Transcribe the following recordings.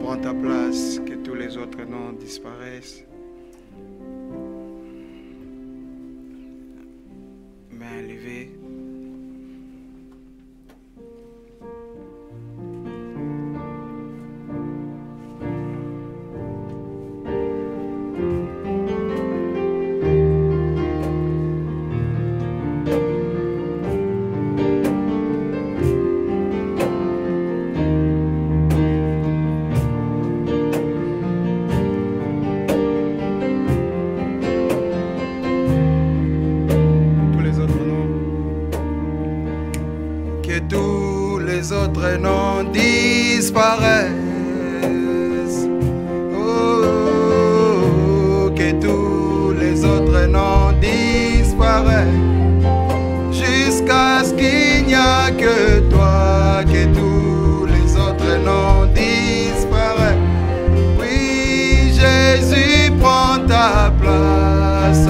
prends ta place, que tous les autres noms disparaissent. Main levée. Autres noms disparaissent. Oh, que tous les autres noms disparaissent. Jusqu'à ce qu'il n'y a que toi, que tous les autres noms disparaissent. Oui, Jésus prend ta place.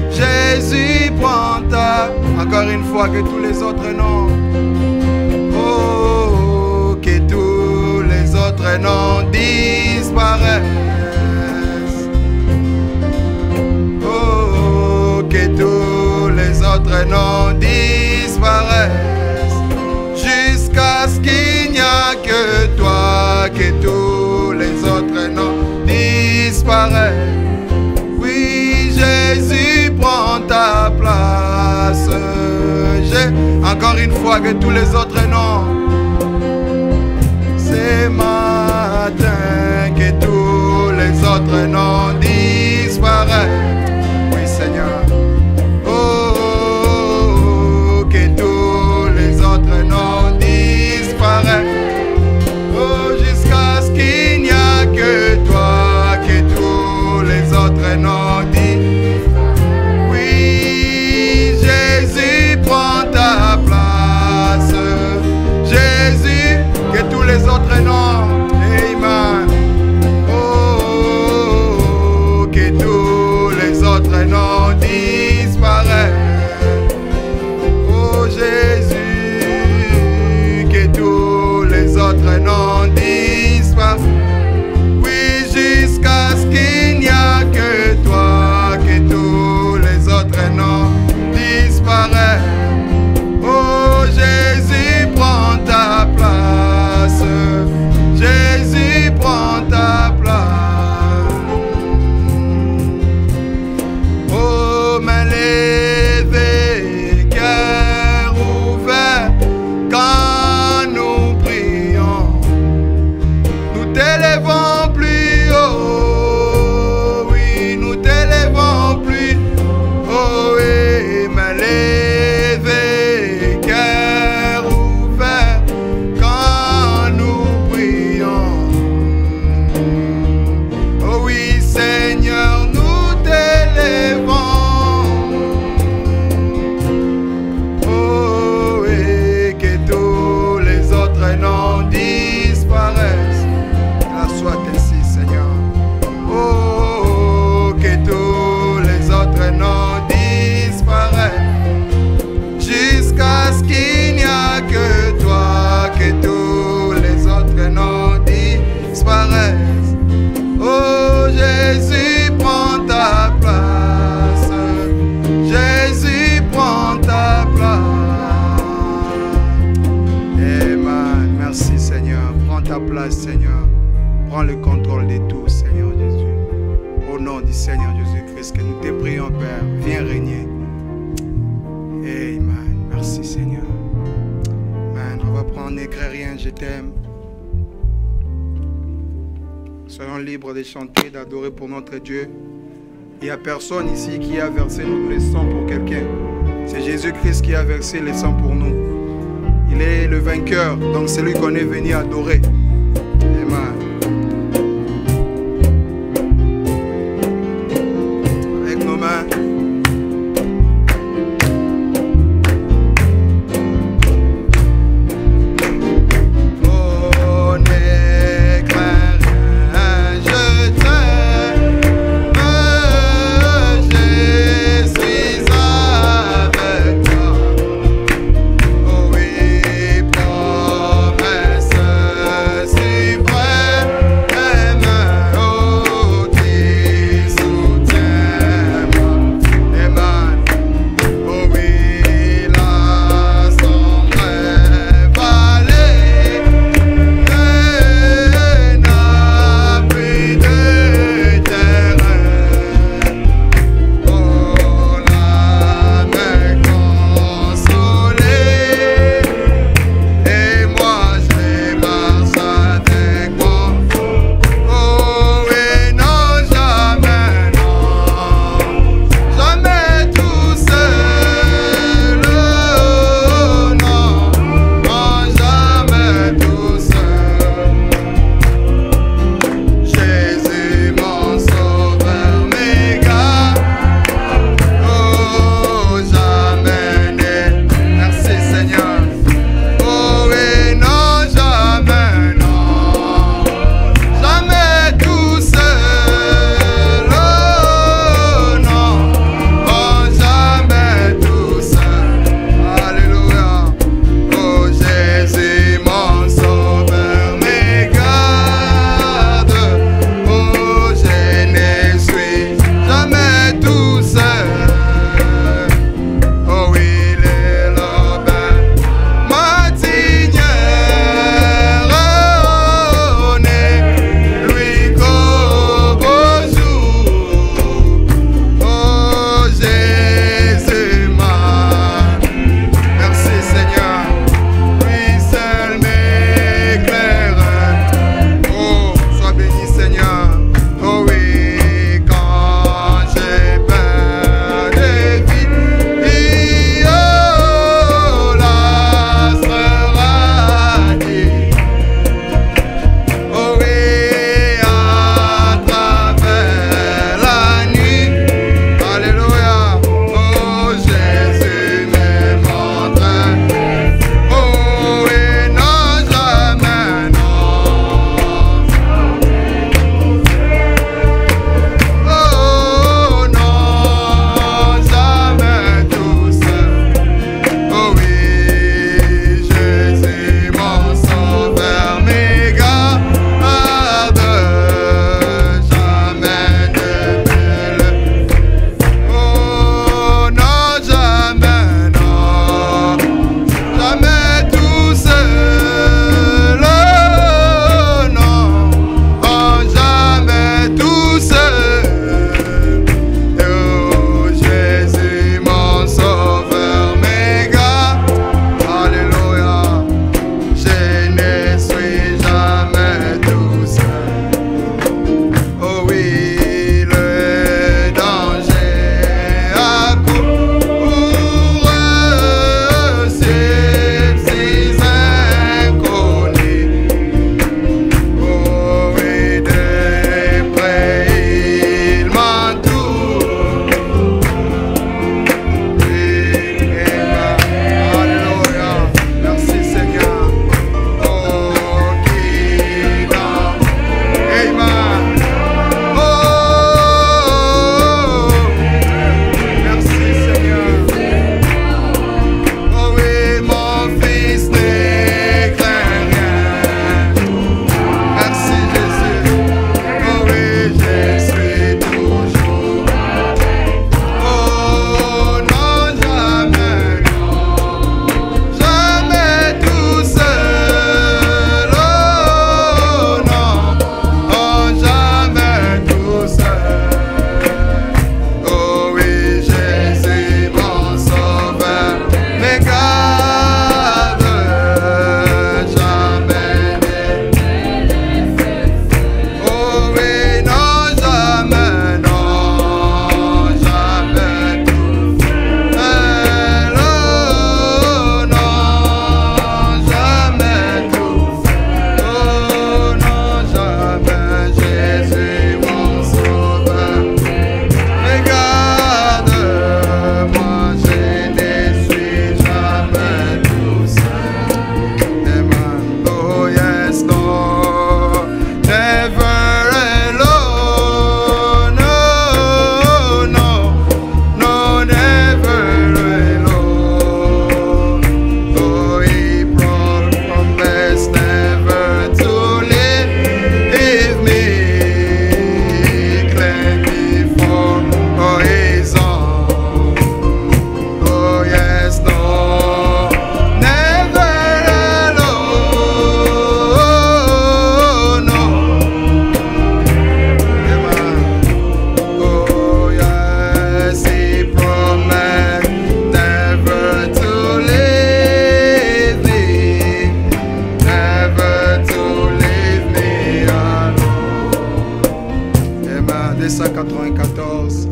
Jésus prend ta... Encore une fois, que tous les autres noms. Les noms disparaissent. Oh, que tous les autres noms disparaissent. Jusqu'à ce qu'il n'y a que toi, que tous les autres noms disparaissent. Oui, Jésus prend ta place. Encore une fois, que tous les autres noms. C'est matin que tous les autres noms disparaissent. Oui, Seigneur. Oh, que tous les autres noms disparaissent. Oh, jusqu'à ce qu'il n'y a que toi, que tous les autres noms disparaissent. Oui, Jésus prend ta place. Jésus, que tous les autres noms, amen. Oh, que tous les autres noms disparaissent. Oh Jésus, que tous les autres noms disparaissent. Oui, jusqu'à ce qu'il n'y a que toi, que tous les autres noms disparaissent. Oh Jésus, prends ta place. Jésus, prends ta place. Oh, main levée, cœur ouvert, quand nous prions, nous t'élevons plus haut. Oui, nous t'élevons plus haut. Oui, main levée, cœur ouvert, quand nous prions. Oh oui, Seigneur, nous t'élevons. Oh, et que tous les autres noms disparaissent. La soit ainsi, Seigneur. Oh, que tous les autres noms disparaissent. Jusqu'à ce qu'il n'y a que toi, que tous les autres noms disparaissent. Oh Jésus, prends ta place. Jésus, prends ta place. Amen. Merci Seigneur. Prends ta place, Seigneur. Prends le contrôle de tout, Seigneur Jésus. Au nom du Seigneur Jésus-Christ, que nous te prions, Père. Viens régner. Amen. Merci Seigneur. Amen. On va prendre N'écris rien, je t'aime. Soyons libres de chanter, d'adorer pour notre Dieu. Il n'y a personne ici qui a versé le sang pour quelqu'un. C'est Jésus-Christ qui a versé le sang pour nous. Il est le vainqueur, donc c'est lui qu'on est venu adorer. Amen. Avec nos mains.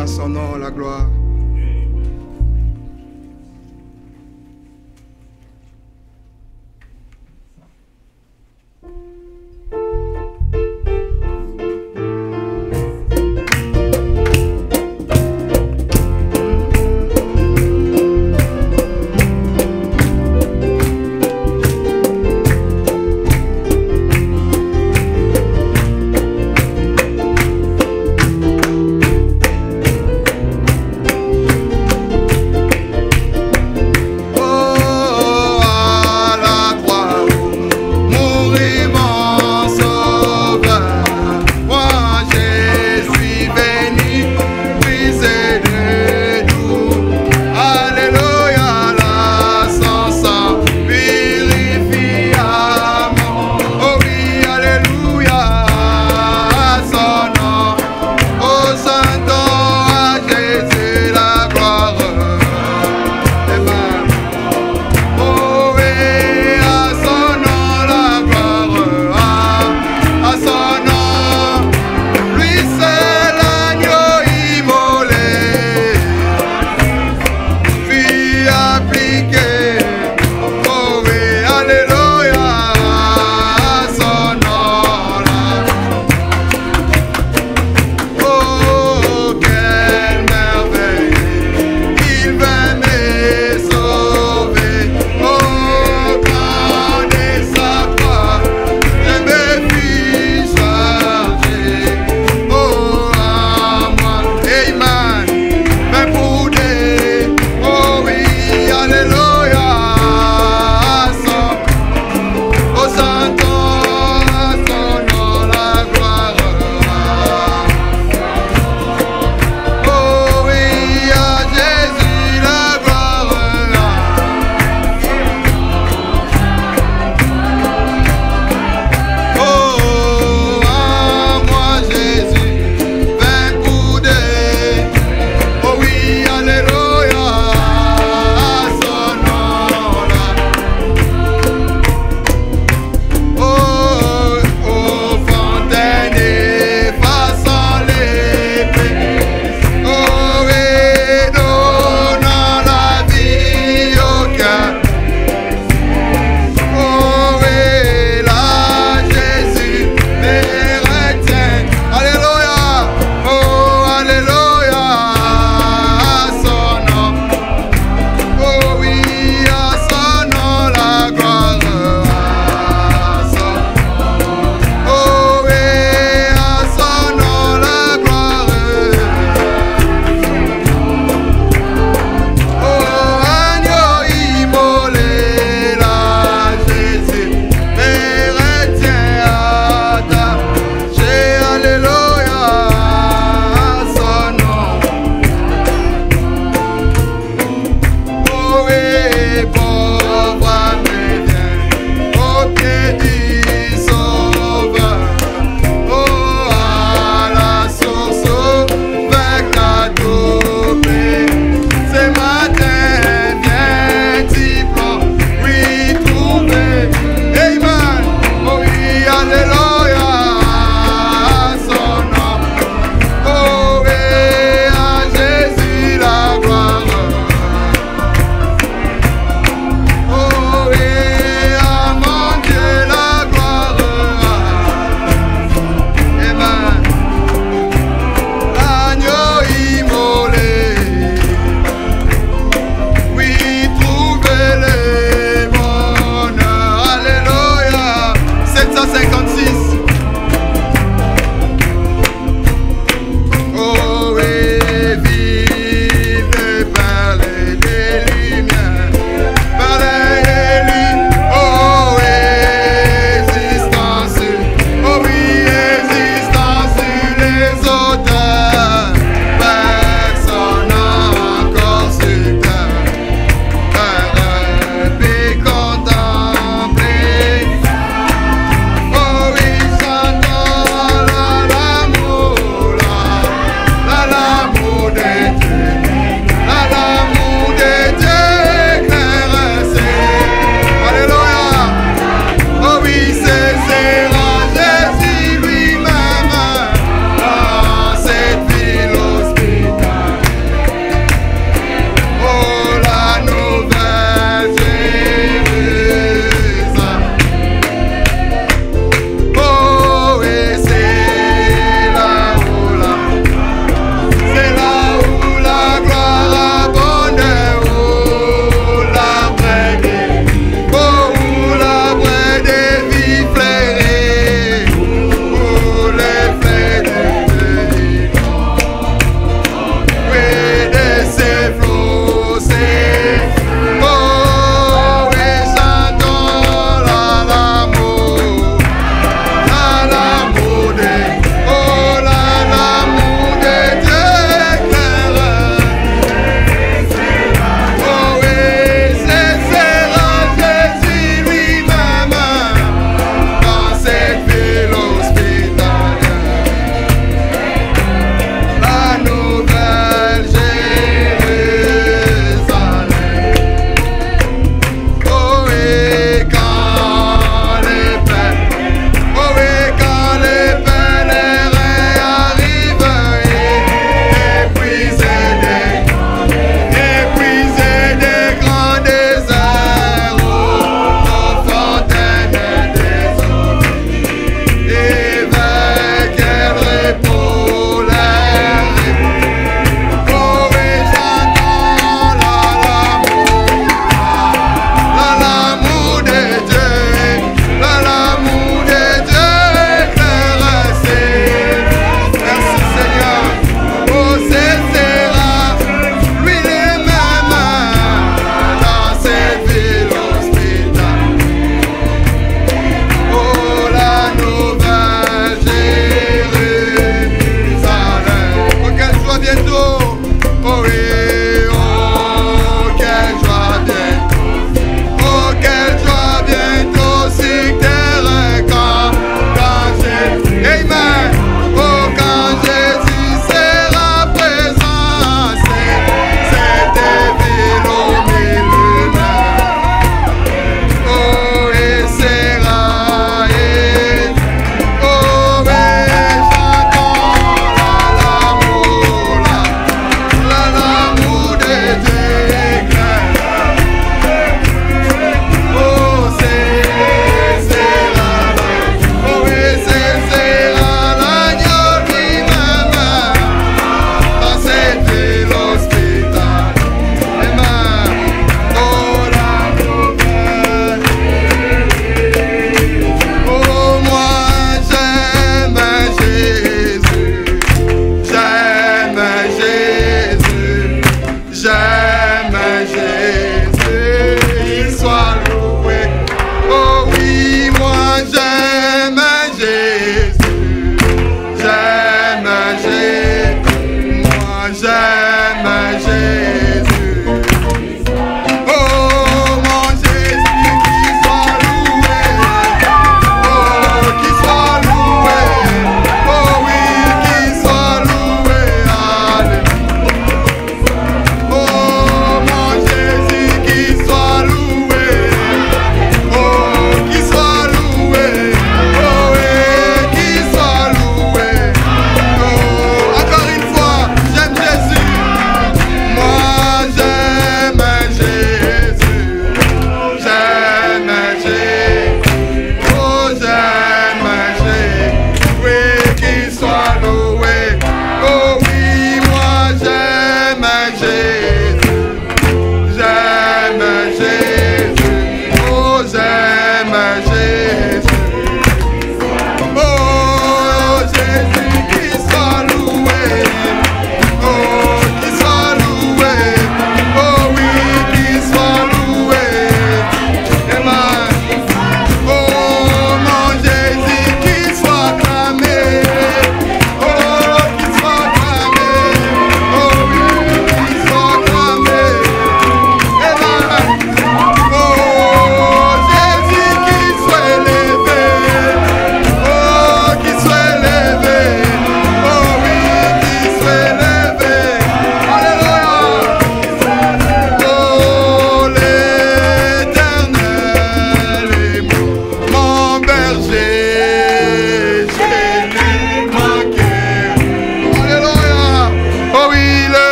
À son nom la gloire.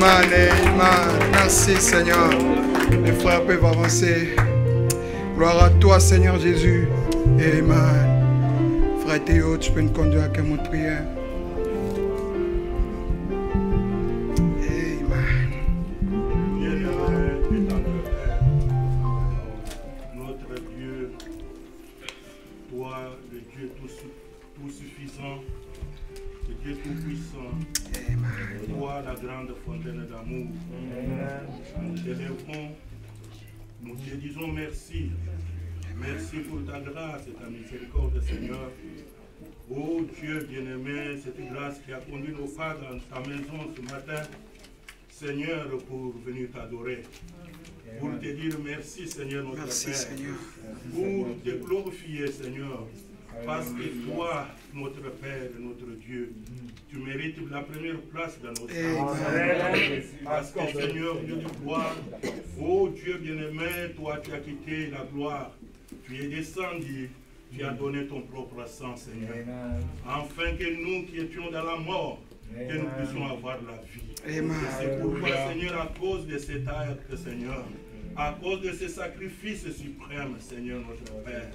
Amen, amen. Merci Seigneur. Les frères peuvent avancer. Gloire à toi Seigneur Jésus. Amen. Frère Théo, tu peux nous conduire à un mot de prière. Dieu tout-puissant, toi la grande fontaine d'amour. Nous t'élèverons, nous te disons merci. Merci pour ta grâce et ta miséricorde, Seigneur. Oh Dieu bien-aimé, cette grâce qui a conduit nos pas dans ta maison ce matin, Seigneur, pour venir t'adorer. Pour te dire merci, Seigneur, notre Père. Seigneur. Pour te glorifier, Seigneur. Parce que toi, notre Père et notre Dieu, tu mérites la première place dans notre vie. Parce que Seigneur, Dieu de gloire, oh Dieu bien-aimé, toi tu as quitté la gloire, tu es descendu, tu as donné ton propre sang, Seigneur. Afin que nous qui étions dans la mort, que nous puissions avoir la vie. Et c'est pourquoi, Seigneur, à cause de cet acte, Seigneur, à cause de ce sacrifice suprême, Seigneur notre Père.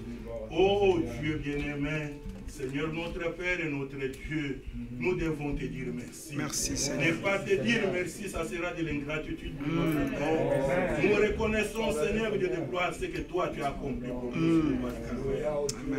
Oh Dieu bien-aimé, Seigneur notre Père et notre Dieu, nous devons te dire merci. Merci Seigneur. Ne pas te dire merci, ça sera de l'ingratitude de notre Père. Nous reconnaissons, Seigneur Dieu de gloire, ce que toi tu as accompli pour nous.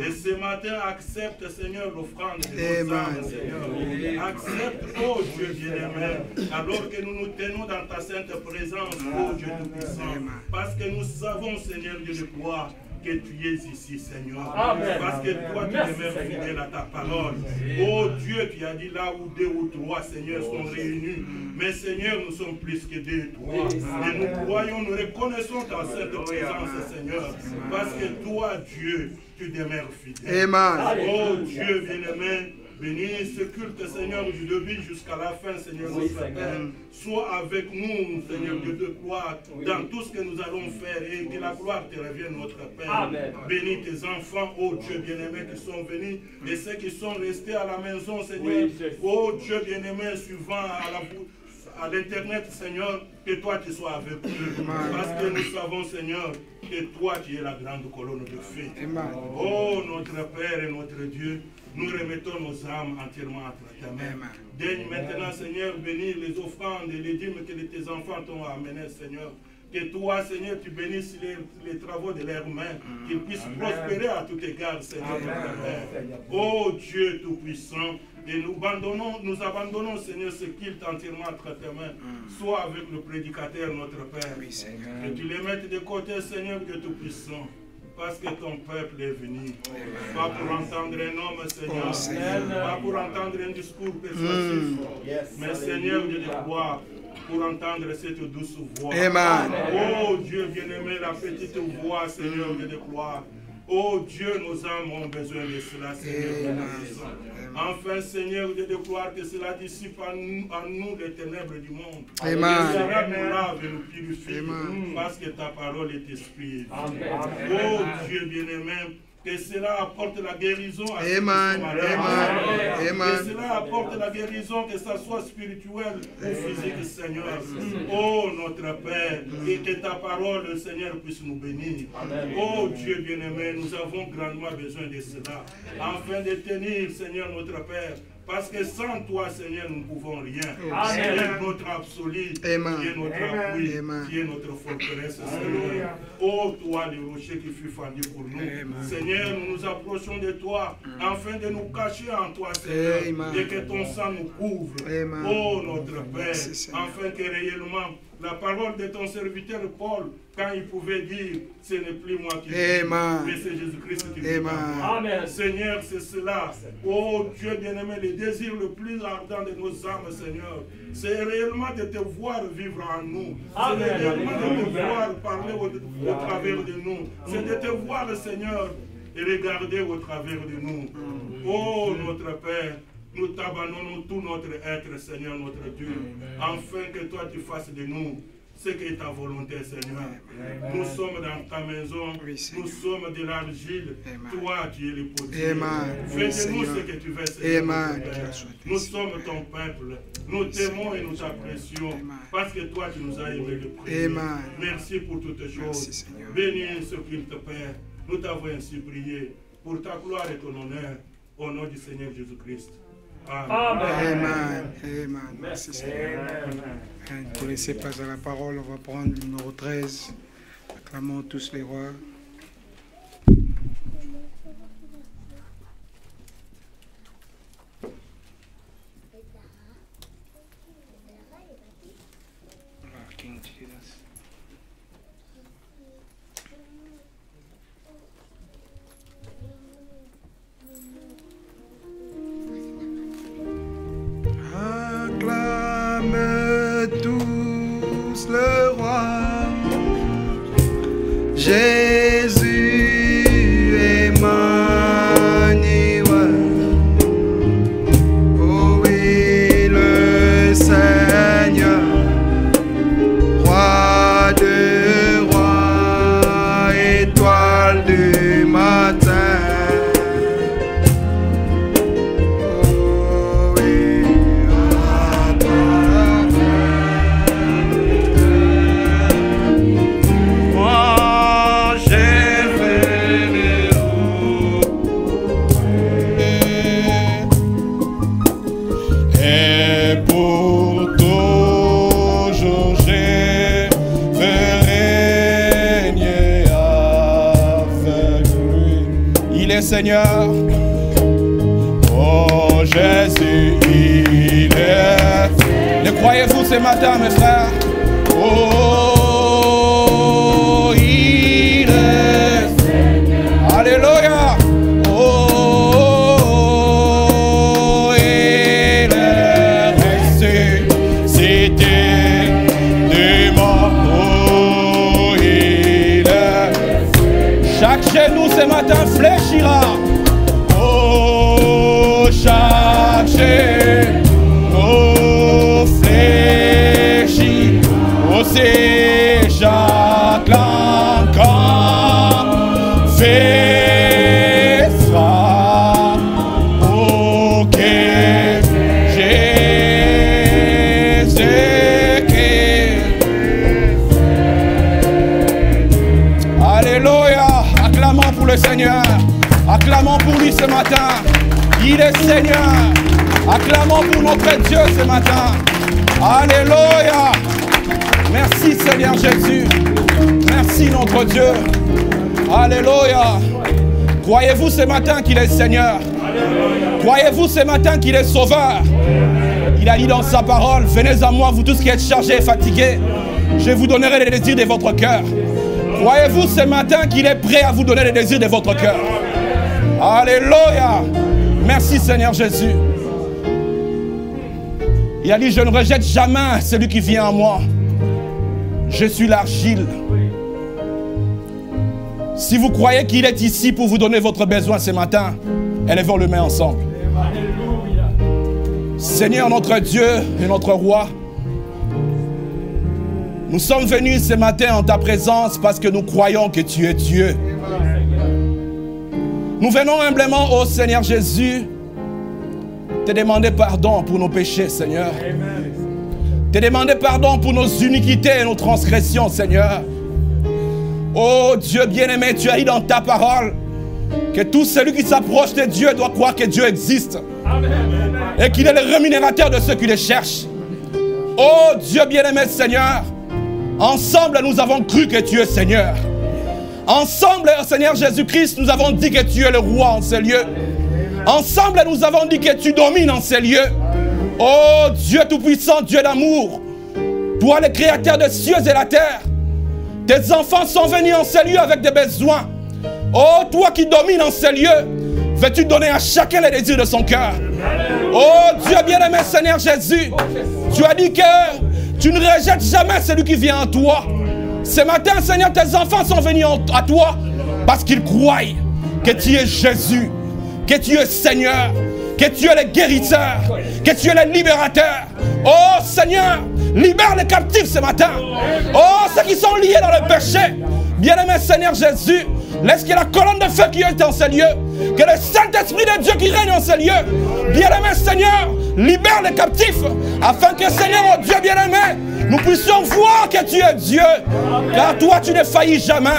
Et ce matin, accepte, Seigneur, l'offrande de nos âmes, Seigneur. Accepte, oh Dieu bien-aimé, alors que nous nous tenons dans ta sainte présence, oh Dieu tout-puissant. Parce que nous savons, Seigneur Dieu de gloire, que tu es ici, Seigneur. Amen. Parce que toi, tu demeures fidèle à ta parole. Oh Dieu, tu as dit là où 2 ou 3, Seigneur, sont réunis. Mais Seigneur, nous sommes plus que 2 et 3. Et nous croyons, nous reconnaissons ta sainte présence, Seigneur. Parce que toi, Dieu, tu demeures fidèle. Amen. Oh Dieu bien-aimé, bénis ce culte, Seigneur, du début jusqu'à la fin, Seigneur, notre Père. Sois avec nous, Seigneur Dieu de gloire, dans tout ce que nous allons faire et que la gloire te revienne, notre Père. Amen. Bénis tes enfants, oh Dieu bien-aimé, qui sont venus et ceux qui sont restés à la maison, Seigneur. Oh Dieu bien-aimé, suivant à l'internet, Seigneur, que toi tu sois avec eux. Parce que nous savons, Seigneur, que toi tu es la grande colonne de feu. Oh notre Père et notre Dieu, nous remettons nos âmes entièrement entre ta main. Daigne maintenant, Seigneur, bénir les offrandes et les dîmes que tes enfants t'ont amenés, Seigneur. Que toi, Seigneur, tu bénisses les travaux de leurs mains, qu'ils puissent prospérer à tout égard, Seigneur. Oh Dieu Tout-Puissant, et nous abandonnons, Seigneur, ce culte entièrement entre tes mains. Soit avec le prédicateur, notre Père. Que tu les mettes de côté, Seigneur, Dieu Tout-Puissant. Parce que ton peuple est venu, pas pour entendre un homme, Seigneur, pas pour entendre un discours persuasif, mais Seigneur, Dieu de gloire, pour entendre cette douce voix. Amen. Oh Dieu bien-aimé, la petite voix, Seigneur, Dieu de gloire. Oh Dieu, nos âmes ont besoin de cela, Seigneur. Enfin, Seigneur, Dieu de gloire, que cela dissipe en nous les ténèbres du monde. Amen. Que cela nous lave et nous purifie. Parce que ta parole est esprit. Amen. Oh Dieu bien-aimé, que cela apporte la guérison à ceux qui sont malades. Que cela apporte la guérison, que ce soit spirituel ou physique, Seigneur. Oh notre Père, et que ta parole, Seigneur, puisse nous bénir. Oh Dieu bien-aimé, nous avons grandement besoin de cela, afin de tenir, Seigneur, notre Père. Parce que sans toi, Seigneur, nous ne pouvons rien. Tu es notre absolu, tu es notre appui, tu es notre forteresse, Seigneur. Oh, toi, le rocher qui fut fendu pour nous. Seigneur, nous nous approchons de toi, afin de nous cacher en toi, Seigneur, et que ton sang nous couvre. Oh, notre Père, afin que réellement, la parole de ton serviteur Paul, quand il pouvait dire, ce n'est plus moi qui vis, mais c'est Jésus-Christ qui vit. Amen. Seigneur, c'est cela. Oh Dieu bien-aimé, le désir le plus ardent de nos âmes, Seigneur, c'est réellement de te voir vivre en nous. C'est réellement de te voir parler au travers de nous. C'est de te voir, Seigneur, et regarder au travers de nous. Oh notre Père, nous t'abandonnons tout notre être, Seigneur, notre Dieu, afin que toi tu fasses de nous ce qui est ta volonté, Seigneur. Nous sommes dans ta maison, nous sommes de l'argile. Toi, tu es le potier. Fais de nous ce que tu veux, Seigneur. Nous sommes ton peuple. Nous t'aimons et nous t'apprécions parce que toi, tu nous as aimé le premier. Merci pour toutes choses. Bénis ce qu'il te Père. Nous t'avons ainsi prié pour ta gloire et ton honneur au nom du Seigneur Jésus-Christ. Amen. Amen. Merci Seigneur. Ne laissez pas à la parole, on va prendre le numéro 13. Acclamons tous les rois. King Jesus. Acclame tous le roi, Jésus Emmanuel. Oh oui, le Seigneur, roi de rois, étoile du matin. Seigneur, oh Jésus, il est. Le croyez-vous ce matin, mes frères? Oh, il est. Alléluia. Oh, il est ressuscité des morts. Oh, il est. Chaque genou ce matin fléchira. Oh, chaque genou fléchit. Oh, c'est chaque langue confessera. Oh, que Jésus-Christ. Alléluia. Acclamons pour le Seigneur. Acclamons pour lui ce matin. Il est Seigneur. Acclamons pour notre Dieu ce matin. Alléluia. Merci Seigneur Jésus. Merci notre Dieu. Alléluia. Croyez-vous ce matin qu'il est Seigneur? Croyez-vous ce matin qu'il est Sauveur? Il a dit dans sa parole, venez à moi vous tous qui êtes chargés et fatigués. Je vous donnerai les désirs de votre cœur. Croyez-vous ce matin qu'il est prêt à vous donner les désirs de votre cœur? Alléluia. Merci Seigneur Jésus. Il a dit, je ne rejette jamais celui qui vient à moi. Je suis l'argile. Si vous croyez qu'il est ici pour vous donner votre besoin ce matin, élevons les mains ensemble. Seigneur notre Dieu et notre roi, nous sommes venus ce matin en ta présence parce que nous croyons que tu es Dieu. Nous venons humblement, ô Seigneur Jésus, te demander pardon pour nos péchés, Seigneur. Te demander pardon pour nos iniquités et nos transgressions, Seigneur. Oh Dieu bien-aimé, tu as dit dans ta parole que tout celui qui s'approche de Dieu doit croire que Dieu existe. Et qu'il est le rémunérateur de ceux qui le cherchent. Oh Dieu bien-aimé, Seigneur, ensemble nous avons cru que tu es Seigneur. Ensemble, Seigneur Jésus-Christ, nous avons dit que tu es le roi en ces lieux. Ensemble, nous avons dit que tu domines en ces lieux. Oh Dieu tout-puissant, Dieu d'amour, toi le créateur des cieux et la terre, tes enfants sont venus en ces lieux avec des besoins. Oh toi qui domines en ces lieux, veux-tu donner à chacun les désirs de son cœur? Oh Dieu bien-aimé Seigneur Jésus, tu as dit que tu ne rejettes jamais celui qui vient à toi. Ce matin, Seigneur, tes enfants sont venus à toi parce qu'ils croient que tu es Jésus, que tu es Seigneur, que tu es le guérisseur, que tu es le libérateur. Oh Seigneur, libère les captifs ce matin. Oh, ceux qui sont liés dans le péché. Bien-aimé Seigneur Jésus, laisse que la colonne de feu qui est en ces lieux, que le Saint-Esprit de Dieu qui règne en ces lieux, bien-aimé Seigneur, libère les captifs, afin que Seigneur, oh Dieu bien-aimé, nous puissions voir que tu es Dieu, car toi tu ne faillis jamais.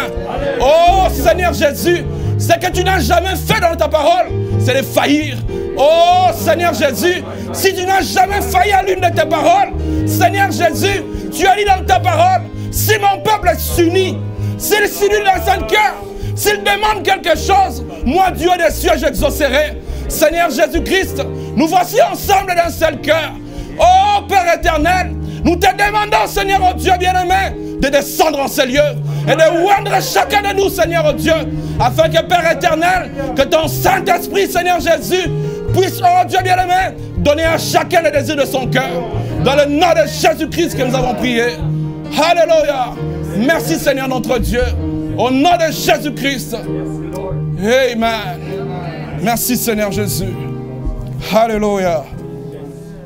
Oh Seigneur Jésus, ce que tu n'as jamais fait dans ta parole, c'est de faillir. Oh Seigneur Jésus, si tu n'as jamais failli à l'une de tes paroles, Seigneur Jésus, tu as dit dans ta parole, si mon peuple s'unit, s'il s'unit dans un cœur, s'il demande quelque chose, moi Dieu des cieux j'exaucerai. Seigneur Jésus-Christ, nous voici ensemble d'un seul cœur. Oh Père éternel, nous te demandons Seigneur oh Dieu bien-aimé, de descendre en ces lieux et de oindre chacun de nous Seigneur oh Dieu, afin que Père éternel, que ton Saint-Esprit Seigneur Jésus puisse oh Dieu bien-aimé, donner à chacun le désir de son cœur. Dans le nom de Jésus-Christ que nous avons prié. Alléluia. Merci Seigneur notre Dieu. Au nom de Jésus-Christ. Amen. Merci Seigneur Jésus. Alléluia.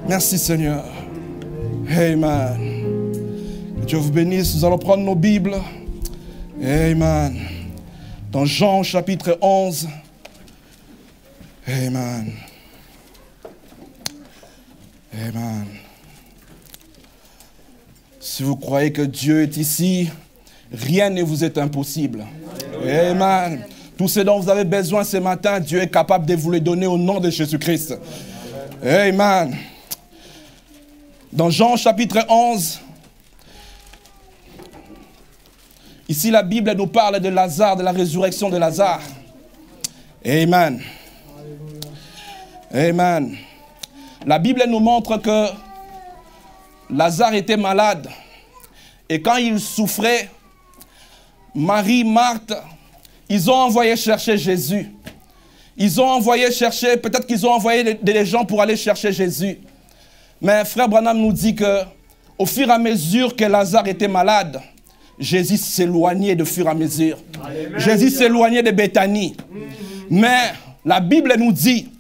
Merci Seigneur. Amen. Que Dieu vous bénisse. Nous allons prendre nos Bibles. Amen. Dans Jean chapitre 11. Amen. Amen. Si vous croyez que Dieu est ici, rien ne vous est impossible. Amen. Tout ce dont vous avez besoin ce matin, Dieu est capable de vous le donner au nom de Jésus-Christ. Amen. Dans Jean chapitre 11, ici la Bible nous parle de Lazare, de la résurrection de Lazare. Amen. Amen. La Bible nous montre que Lazare était malade. Et quand il souffrait, Marie, Marthe, ils ont envoyé chercher Jésus. Ils ont envoyé chercher, peut-être qu'ils ont envoyé des gens pour aller chercher Jésus. Mais frère Branham nous dit que au fur et à mesure que Lazare était malade, Jésus s'éloignait de fur et à mesure. Amen. Jésus s'éloignait de Béthanie. Mais la Bible nous dit,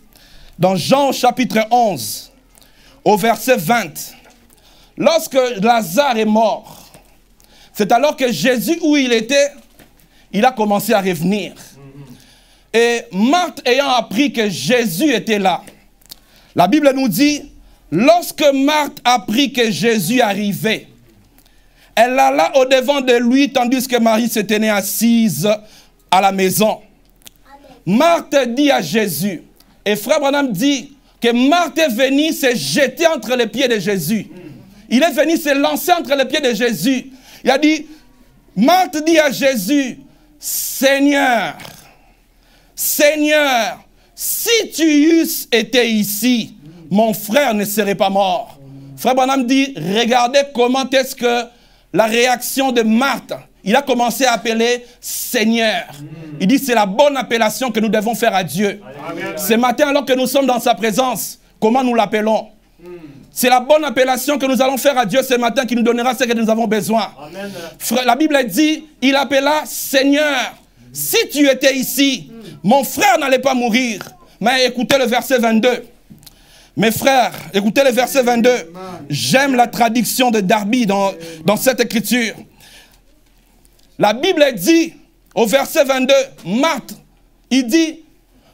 dans Jean chapitre 11, au verset 20, lorsque Lazare est mort, c'est alors que Jésus, où il était, il a commencé à revenir. Et Marthe ayant appris que Jésus était là, la Bible nous dit, lorsque Marthe apprit que Jésus arrivait, elle alla au-devant de lui, tandis que Marie se tenait assise à la maison. Marthe dit à Jésus, et frère Branham dit que Marthe est venue se jeter entre les pieds de Jésus. Il est venu se lancer entre les pieds de Jésus. Il a dit, Marthe dit à Jésus, Seigneur, Seigneur, si tu eusses été ici, mon frère ne serait pas mort. Frère Branham dit, regardez comment est-ce que la réaction de Marthe, il a commencé à appeler Seigneur. Il dit, c'est la bonne appellation que nous devons faire à Dieu. Amen. Ce matin, alors que nous sommes dans sa présence, comment nous l'appelons? C'est la bonne appellation que nous allons faire à Dieu ce matin qui nous donnera ce que nous avons besoin. Amen. La Bible dit, il appela Seigneur, si tu étais ici, mon frère n'allait pas mourir. Mais écoutez le verset 22. Mes frères, écoutez le verset 22. J'aime la traduction de Darby dans cette écriture. La Bible dit, au verset 22, Marthe, il dit,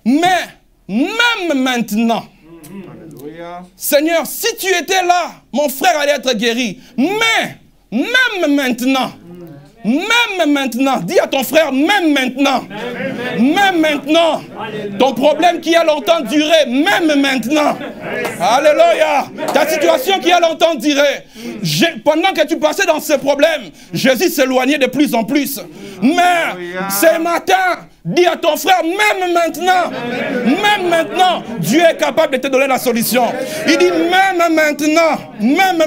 mais même maintenant, Seigneur, si tu étais là, mon frère allait être guéri. Mais, même maintenant, dis à ton frère, même maintenant, ton problème qui a longtemps duré, même maintenant, alléluia, ta situation qui a longtemps duré, pendant que tu passais dans ce problème, Jésus s'éloignait de plus en plus. Mais, ce matin, dis à ton frère, même maintenant, Dieu est capable de te donner la solution. Il dit, même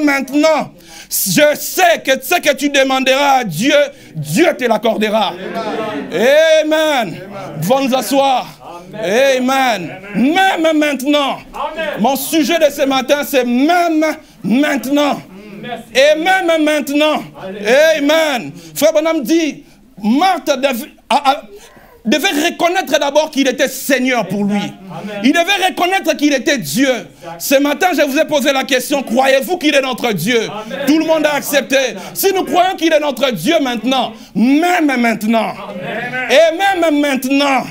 maintenant, je sais que ce que tu demanderas à Dieu, Dieu te l'accordera. Amen. Vont nous asseoir. Amen. Même maintenant. Mon sujet de ce matin, c'est même maintenant. Et même maintenant. Amen. Frère Branham dit, Marthe devait reconnaître d'abord qu'il était Seigneur pour lui. Il devait reconnaître qu'il était Dieu. Ce matin, je vous ai posé la question, croyez-vous qu'il est notre Dieu? Tout le monde a accepté. Si nous croyons qu'il est notre Dieu maintenant, même maintenant, et même maintenant,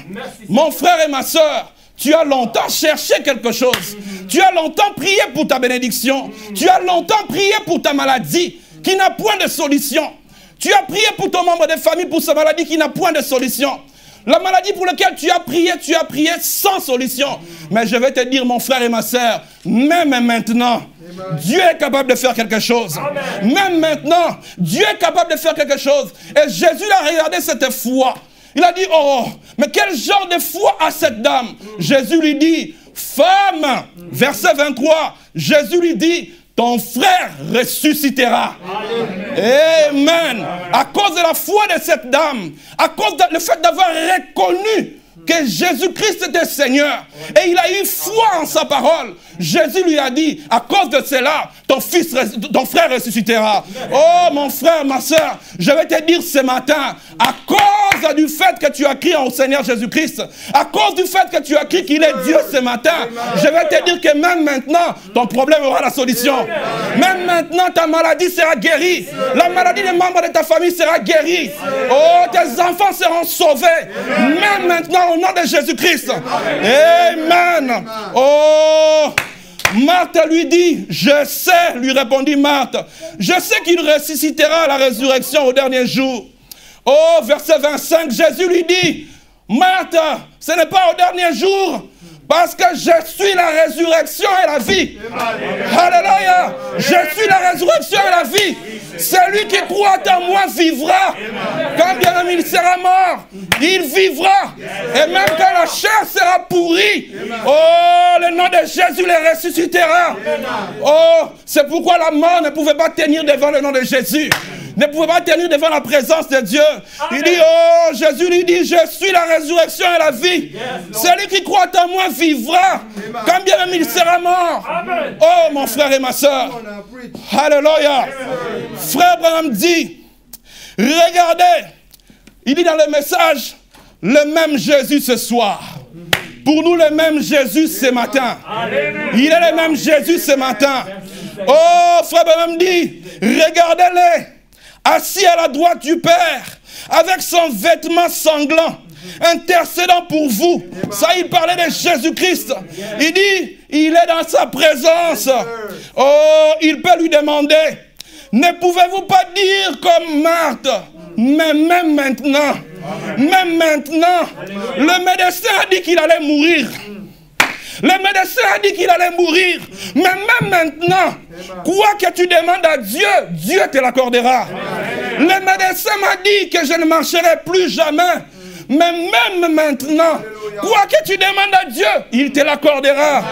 mon frère et ma soeur, tu as longtemps cherché quelque chose. Tu as longtemps prié pour ta bénédiction. Tu as longtemps prié pour ta maladie qui n'a point de solution. Tu as prié pour ton membre de famille pour sa maladie qui n'a point de solution. La maladie pour laquelle tu as prié sans solution. Mais je vais te dire, mon frère et ma soeur, même maintenant, Dieu est capable de faire quelque chose. Même maintenant, Dieu est capable de faire quelque chose. Et Jésus a regardé cette foi. Il a dit, oh, mais quel genre de foi a cette dame? Jésus lui dit, femme, verset 23, Jésus lui dit, ton frère ressuscitera. Amen. À cause de la foi de cette dame, à cause du fait d'avoir reconnu que Jésus-Christ était Seigneur, et il a eu foi en sa parole, Jésus lui a dit, à cause de cela, ton frère ressuscitera. Oh mon frère, ma soeur, je vais te dire ce matin, à cause du fait que tu as crié au Seigneur Jésus-Christ, à cause du fait que tu as crié qu'il est Dieu ce matin, je vais te dire que même maintenant, ton problème aura la solution. Même maintenant, ta maladie sera guérie. La maladie des membres de ta famille sera guérie. Oh, tes enfants seront sauvés. Même maintenant, au nom de Jésus-Christ. Amen. Oh, Marthe lui dit, je sais, lui répondit Marthe, je sais qu'il ressuscitera à la résurrection au dernier jour. Oh, verset 25, Jésus lui dit, Marthe, ce n'est pas au dernier jour, parce que je suis la résurrection et la vie. Alléluia. Je suis la résurrection et la vie. Celui qui croit en moi vivra. Quand bien même il sera mort, il vivra. Et même quand la chair sera pourrie, oh, le nom de Jésus les ressuscitera. Oh, c'est pourquoi la mort ne pouvait pas tenir devant le nom de Jésus. Ne pouvait pas tenir devant la présence de Dieu. Il dit, oh, Jésus lui dit, je suis la résurrection et la vie. Celui qui croit en moi vivra, quand bien même il sera mort. Oh, mon frère et ma soeur. Alléluia. Frère Branham dit, regardez, il dit dans le message, le même Jésus ce soir. Pour nous, le même Jésus ce matin. Il est le même Jésus ce matin. Oh, frère Branham dit, regardez-les. Assis à la droite du Père, avec son vêtement sanglant, intercédant pour vous. Ça, il parlait de Jésus-Christ. Il dit, il est dans sa présence. Oh, il peut lui demander, ne pouvez-vous pas dire comme Marthe, mais même maintenant, le médecin a dit qu'il allait mourir. Le médecin a dit qu'il allait mourir. Mais même maintenant, quoi que tu demandes à Dieu, Dieu te l'accordera. Le médecin m'a dit que je ne marcherai plus jamais. Mais même maintenant, quoi que tu demandes à Dieu, il te l'accordera.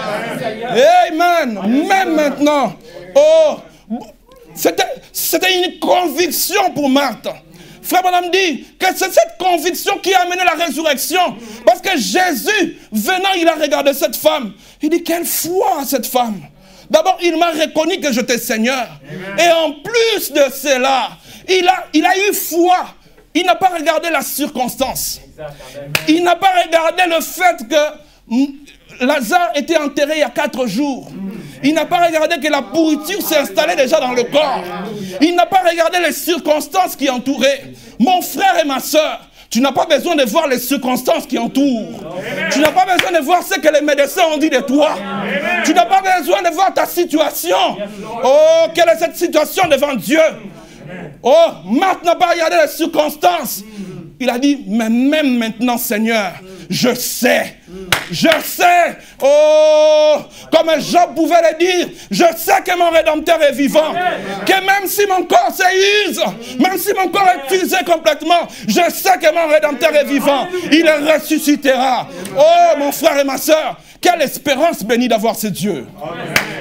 Amen. Même maintenant. Oh, c'était une conviction pour Marthe. Frère Branham dit que c'est cette conviction qui a amené la résurrection. Parce que Jésus, venant, il a regardé cette femme. Il dit, quelle foi cette femme. D'abord, il m'a reconnu que j'étais Seigneur. Amen. Et en plus de cela, il a eu foi. Il n'a pas regardé la circonstance. Il n'a pas regardé le fait que Lazare était enterré il y a 4 jours. Il n'a pas regardé que la pourriture s'est installée déjà dans le corps. Il n'a pas regardé les circonstances qui entouraient. Mon frère et ma soeur, tu n'as pas besoin de voir les circonstances qui entourent. Tu n'as pas besoin de voir ce que les médecins ont dit de toi. Tu n'as pas besoin de voir ta situation. Oh, quelle est cette situation devant Dieu? Oh, Marthe n'a pas regardé les circonstances. Il a dit, mais même maintenant, Seigneur, je sais. Oh, comme Job pouvait le dire, je sais que mon Rédempteur est vivant. Que même si mon corps s'use, même si mon corps est usé complètement, je sais que mon Rédempteur est vivant. Il ressuscitera. Oh, mon frère et ma soeur, quelle espérance bénie d'avoir ce Dieu.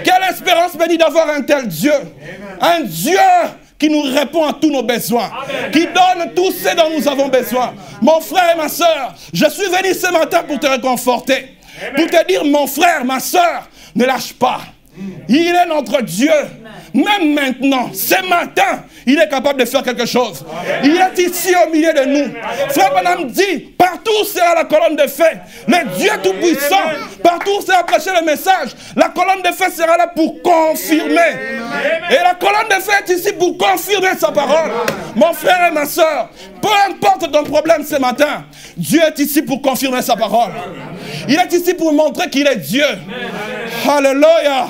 Quelle espérance bénie d'avoir un tel Dieu. Un Dieu qui nous répond à tous nos besoins, qui donne tout ce dont nous avons besoin. Mon frère et ma soeur, je suis venu ce matin pour te réconforter, pour te dire, mon frère, ma soeur, ne lâche pas. Il est notre Dieu. même maintenant, ce matin, il est capable de faire quelque chose. Il est ici au milieu de nous. Frère Branham dit, partout sera la colonne de feu. Le Dieu Tout-Puissant, partout sera prêché le message. La colonne de feu sera là pour confirmer. Et la colonne de feu est ici pour confirmer sa parole. Mon frère et ma soeur, peu importe ton problème ce matin, Dieu est ici pour confirmer sa parole. Il est ici pour montrer qu'il est Dieu. Alléluia.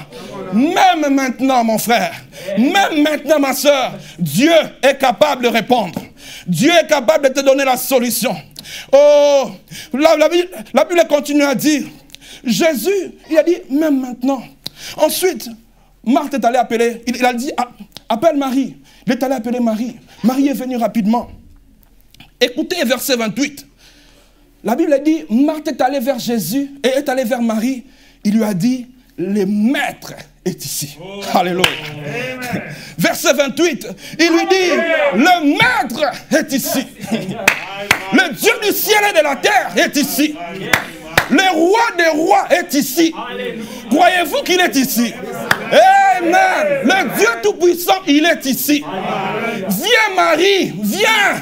Même maintenant, mon frère, même maintenant, ma soeur, Dieu est capable de répondre. Dieu est capable de te donner la solution. Oh, la Bible continue à dire, Jésus, il a dit, même maintenant. Ensuite, Marthe est allée appeler, il a dit, appelle Marie. Il est allé appeler Marie. Marie est venue rapidement. Écoutez verset 28. La Bible dit, Marthe est allée vers Jésus et est allée vers Marie. Il lui a dit, le maître est ici. Oh. Alléluia. Amen. Verset 28, il lui dit, le maître est ici. Le Dieu du ciel et de la terre est ici. Le roi des rois est ici. Croyez-vous qu'il est ici? Amen. Le Dieu Tout-Puissant, il est ici. Viens Marie, viens.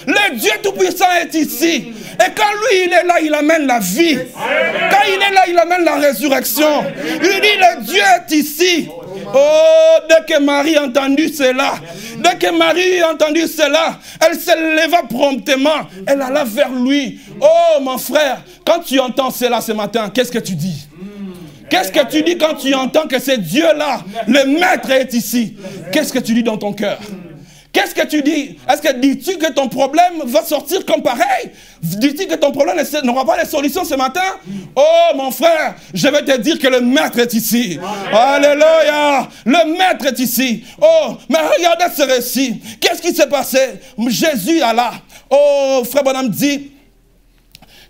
Le Dieu Tout-Puissant est ici. Et quand lui, il est là, il amène la vie. Quand il est là, il amène la résurrection. Il dit, le Dieu est ici. Oh, dès que Marie a entendu cela, elle se leva promptement. Elle alla vers lui. Oh, mon frère, quand tu entends cela ce matin, qu'est-ce que tu dis? Qu'est-ce que tu dis quand tu entends que c'est Dieu-là, le maître est ici? Qu'est-ce que tu dis dans ton cœur? Qu'est-ce que tu dis? Est-ce que dis-tu que ton problème va sortir comme pareil? Dis-tu que ton problème n'aura pas de solution ce matin? Oh mon frère, je vais te dire que le maître est ici. Alléluia! Le maître est ici. Oh, mais regardez ce récit. Qu'est-ce qui s'est passé? Jésus alla. Oh, frère Branham dit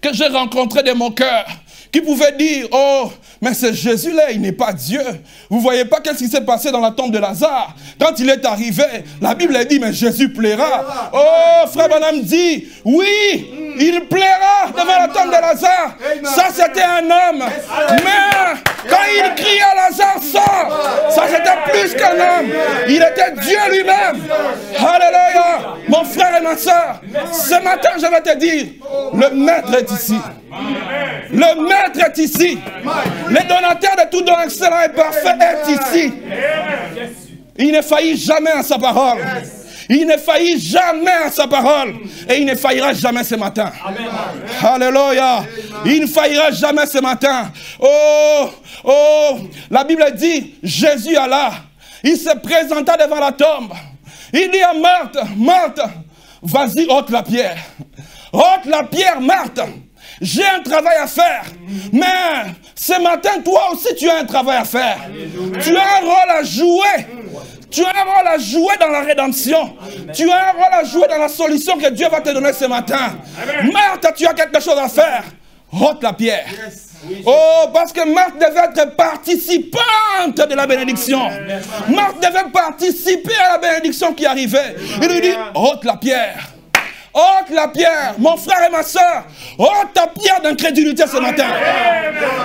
que j'ai rencontré de mon cœur qui pouvait dire, oh, mais c'est Jésus-là, il n'est pas Dieu. Vous ne voyez pas qu'est-ce qui s'est passé dans la tombe de Lazare? Quand il est arrivé, la Bible dit, mais Jésus plaira. Oh, frère Branham dit, oui, il plaira devant la tombe de Lazare. Ça, c'était un homme. Mais quand il criait à Lazare, ça c'était plus qu'un homme. Il était Dieu lui-même. Alléluia. Mon frère et ma soeur, ce matin, je vais te dire, le maître est ici. Le maître est ici. Le donateur de tout don excellent et parfait est ici. Il ne faillit jamais à sa parole. Il ne faillit jamais à sa parole. Et il ne faillira jamais ce matin. Alléluia. Il ne faillira jamais ce matin. Oh, la Bible dit, Jésus alla. Il se présenta devant la tombe. Il dit à Marthe, Marthe, vas-y, ôte la pierre. Ôte la pierre, Marthe. J'ai un travail à faire. Mais ce matin, toi aussi, tu as un travail à faire. Tu as un rôle à jouer. Tu as un rôle à jouer dans la rédemption. Tu as un rôle à jouer dans la solution que Dieu va te donner ce matin. Marthe, tu as quelque chose à faire. Ôte la pierre. Oh, parce que Marthe devait être participante de la bénédiction. Marthe devait participer à la bénédiction qui arrivait. Il lui dit, ôte la pierre. Ôte la pierre, mon frère et ma soeur. Ôte ta pierre d'incrédulité ce matin.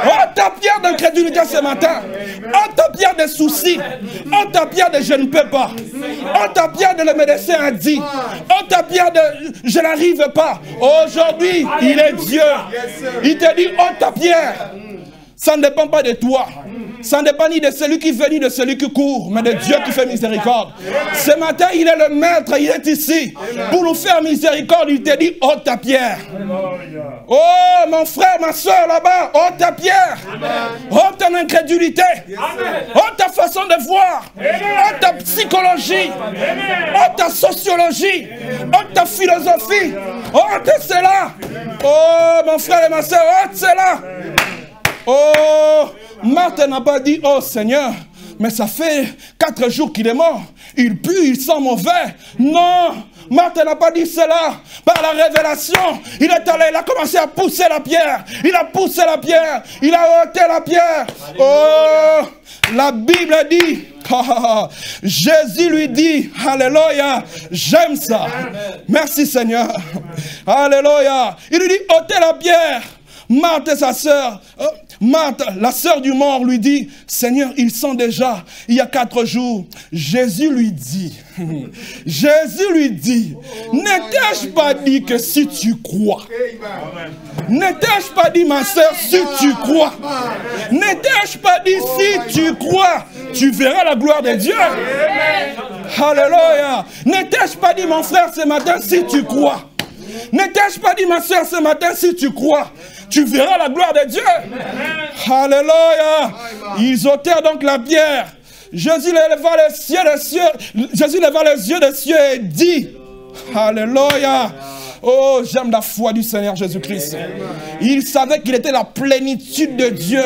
Ôte ta pierre d'incrédulité ce matin. Ôte ta pierre de soucis. Ôte ta pierre de je ne peux pas. Ôte ta pierre de le médecin a dit. Ôte ta pierre de je n'arrive pas. Aujourd'hui, il est Dieu. Il te dit ôte ta pierre. Ça ne dépend pas de toi. Ça ne dépend ni de celui qui vient ni de celui qui court, mais de Dieu qui fait miséricorde. Ce matin, il est le maître, il est ici. Pour nous faire miséricorde, il te dit, ôte ta pierre. Oh, mon frère, ma soeur là-bas, ôte ta pierre. Ôte ton incrédulité. Ôte ta façon de voir. Ôte ta psychologie. Ôte ta sociologie. Ôte ta philosophie. Ôte cela. Oh, mon frère et ma soeur, ôte cela. Oh, Marthe n'a pas dit, oh Seigneur, mais ça fait 4 jours qu'il est mort. Il pue, il sent mauvais. Non, Marthe n'a pas dit cela. Par la révélation, il est allé, il a commencé à pousser la pierre. Il a poussé la pierre. Il a ôté la pierre. Oh, la Bible dit, Jésus lui dit, alléluia, j'aime ça. Merci Seigneur. Alléluia. Il lui dit, ôtez la pierre. Marthe et sa sœur, Marthe, la sœur du mort, lui dit, Seigneur, ils sont déjà, il y a 4 jours. Jésus lui dit, n'ai-je pas dit que si tu crois, n'ai-je pas dit, ma sœur, si tu crois, n'ai-je pas dit, si tu crois, tu verras la gloire de Dieu. Alléluia. N'ai-je pas dit, mon frère, ce matin, si tu crois, n'ai-je pas dit, ma soeur, ce matin, si tu crois, tu verras la gloire de Dieu. Alléluia. Ils ôtèrent donc la pierre. Jésus leva les yeux des cieux et dit, Alléluia. Oh, j'aime la foi du Seigneur Jésus-Christ. Il savait qu'il était la plénitude de Dieu.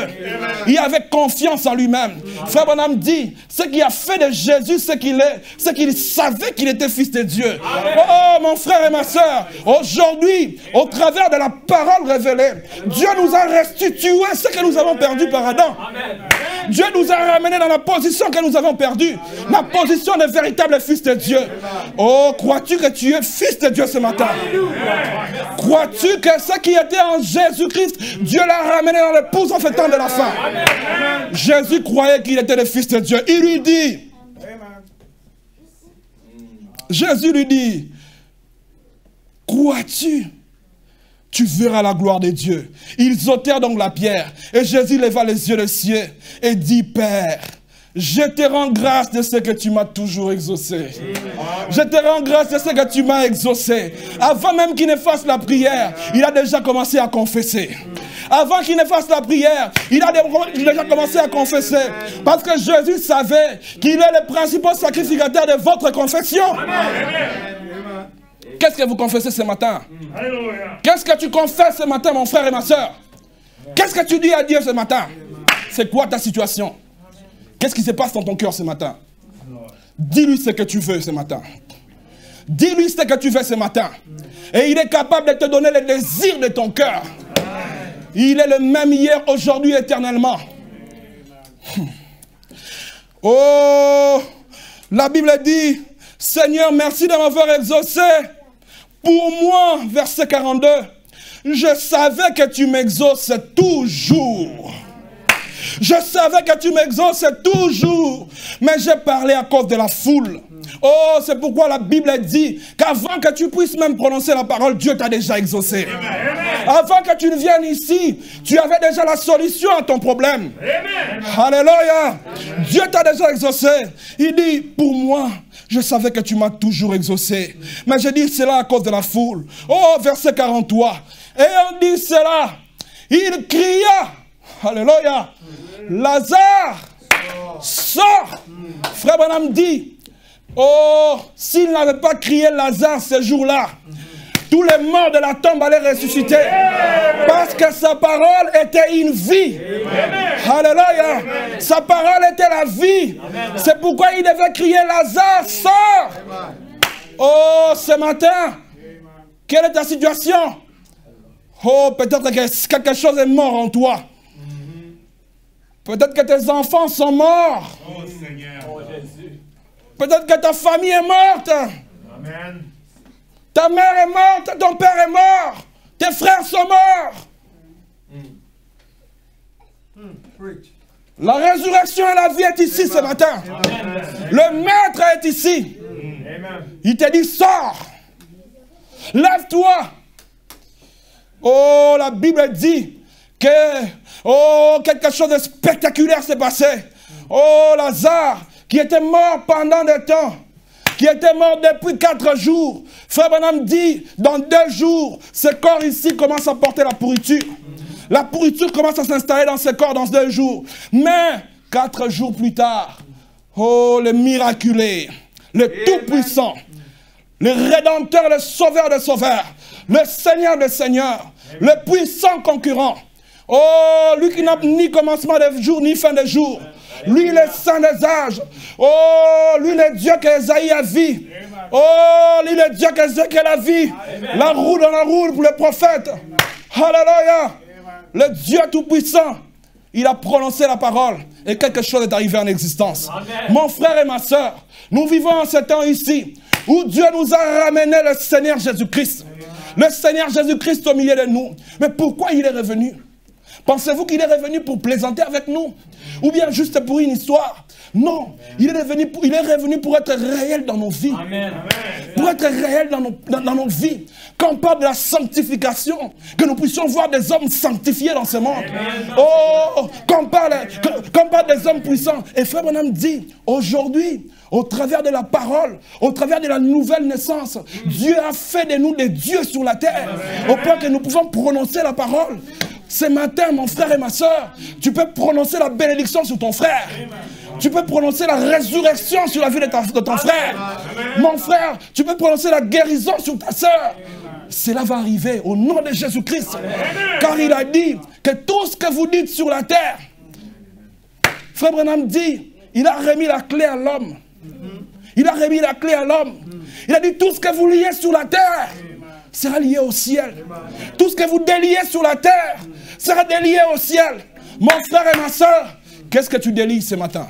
Il avait confiance en lui-même. Frère Branham dit, ce qui a fait de Jésus ce qu'il est, c'est qu'il savait qu'il était fils de Dieu. Oh, mon frère et ma soeur, aujourd'hui, au travers de la parole révélée, Dieu nous a restitué ce que nous avons perdu par Adam. Dieu nous a ramenés dans la position que nous avons perdue. La position de véritable fils de Dieu. Oh, crois-tu que tu es fils de Dieu ce matin? Crois-tu que ce qui était en Jésus-Christ, Dieu l'a ramené dans l'épouse en fait temps de la fin? Jésus croyait qu'il était le fils de Dieu. Il lui dit, Jésus lui dit, crois-tu? Tu verras la gloire de Dieu. Ils ôtèrent donc la pierre. Et Jésus leva les yeux des cieux et dit, Père, je te rends grâce de ce que tu m'as toujours exaucé. Je te rends grâce de ce que tu m'as exaucé. Avant même qu'il ne fasse la prière, il a déjà commencé à confesser. Avant qu'il ne fasse la prière, il a déjà commencé à confesser. Parce que Jésus savait qu'il est le principal sacrificateur de votre confession. Qu'est-ce que vous confessez ce matin? Qu'est-ce que tu confesses ce matin, mon frère et ma soeur? Qu'est-ce que tu dis à Dieu ce matin? C'est quoi ta situation? Qu'est-ce qui se passe dans ton cœur ce matin? Dis-lui ce que tu veux ce matin. Dis-lui ce que tu veux ce matin. Et il est capable de te donner les désirs de ton cœur. Il est le même hier, aujourd'hui, éternellement. Oh, la Bible dit, Seigneur, merci de m'avoir exaucé. Pour moi, verset 42, je savais que tu m'exauces toujours. Je savais que tu m'exauces toujours, mais j'ai parlé à cause de la foule. Oh, c'est pourquoi la Bible dit qu'avant que tu puisses même prononcer la parole, Dieu t'a déjà exaucé. Avant que tu ne viennes ici, tu avais déjà la solution à ton problème. Alléluia. Dieu t'a déjà exaucé. Il dit, pour moi, je savais que tu m'as toujours exaucé. Mais je dis cela à cause de la foule. Oh, verset 43. Et on dit cela, il cria. Alléluia. Lazare, sors. Frère Branham dit, oh, s'il n'avait pas crié Lazare ce jour-là, tous les morts de la tombe allaient ressusciter. Parce que sa parole était une vie. Alléluia. Sa parole était la vie. C'est pourquoi il devait crier Lazare, sors. Oh, ce matin, quelle est ta situation? Oh, peut-être que quelque chose est mort en toi. Peut-être que tes enfants sont morts. Oh Seigneur. Oh Jésus. Peut-être que ta famille est morte. Amen. Ta mère est morte, ton père est mort. Tes frères sont morts. La résurrection et la vie est ici ce matin. Amen. Le maître est ici. Amen. Il te dit, sors. Lève-toi. Oh, la Bible dit que oh, quelque chose de spectaculaire s'est passé. Oh, Lazare, qui était mort pendant des temps, qui était mort depuis 4 jours. Frère Branham dit, dans 2 jours, ce corps ici commence à porter la pourriture. La pourriture commence à s'installer dans ce corps dans 2 jours. Mais, 4 jours plus tard, oh, le miraculé, le Tout-Puissant, le Rédempteur, le Sauveur des Sauveurs, le Seigneur des Seigneurs, le puissant concurrent. Oh, lui qui n'a ni commencement de jour, ni fin de jour. Lui, le Saint des âges. Oh, lui, le Dieu que Esaïe a vu. Oh, lui, le Dieu que Ézéchiel a vu. La roue dans la roue pour le prophète. Alléluia. Le Dieu tout-puissant. Il a prononcé la parole. Et quelque chose est arrivé en existence. Amen. Mon frère et ma soeur, nous vivons en ce temps ici où Dieu nous a ramené le Seigneur Jésus-Christ. Le Seigneur Jésus-Christ au milieu de nous. Mais pourquoi il est revenu? Pensez-vous qu'il est revenu pour plaisanter avec nous? Ou bien juste pour une histoire? Non, il est revenu pour être réel dans nos vies. Amen. Pour être réel dans nos vies. Quand on parle de la sanctification, que nous puissions voir des hommes sanctifiés dans ce monde. Amen. Oh, quand on parle des hommes puissants. Et Frère Branham dit, aujourd'hui, au travers de la parole, au travers de la nouvelle naissance, Dieu a fait de nous des dieux sur la terre. Amen. Au point que nous pouvons prononcer la parole. Ce matin, mon frère et ma soeur, tu peux prononcer la bénédiction sur ton frère. Amen. Tu peux prononcer la résurrection sur la vie de ton frère. Amen. Mon frère, tu peux prononcer la guérison sur ta soeur. Cela va arriver au nom de Jésus-Christ. Car il a dit que tout ce que vous dites sur la terre, Frère Branham dit, il a remis la clé à l'homme. Il a remis la clé à l'homme. Il a dit tout ce que vous liez sur la terre sera lié au ciel. Tout ce que vous déliez sur la terre sera délié au ciel. Mon frère et ma soeur, qu'est-ce que tu délies ce matin?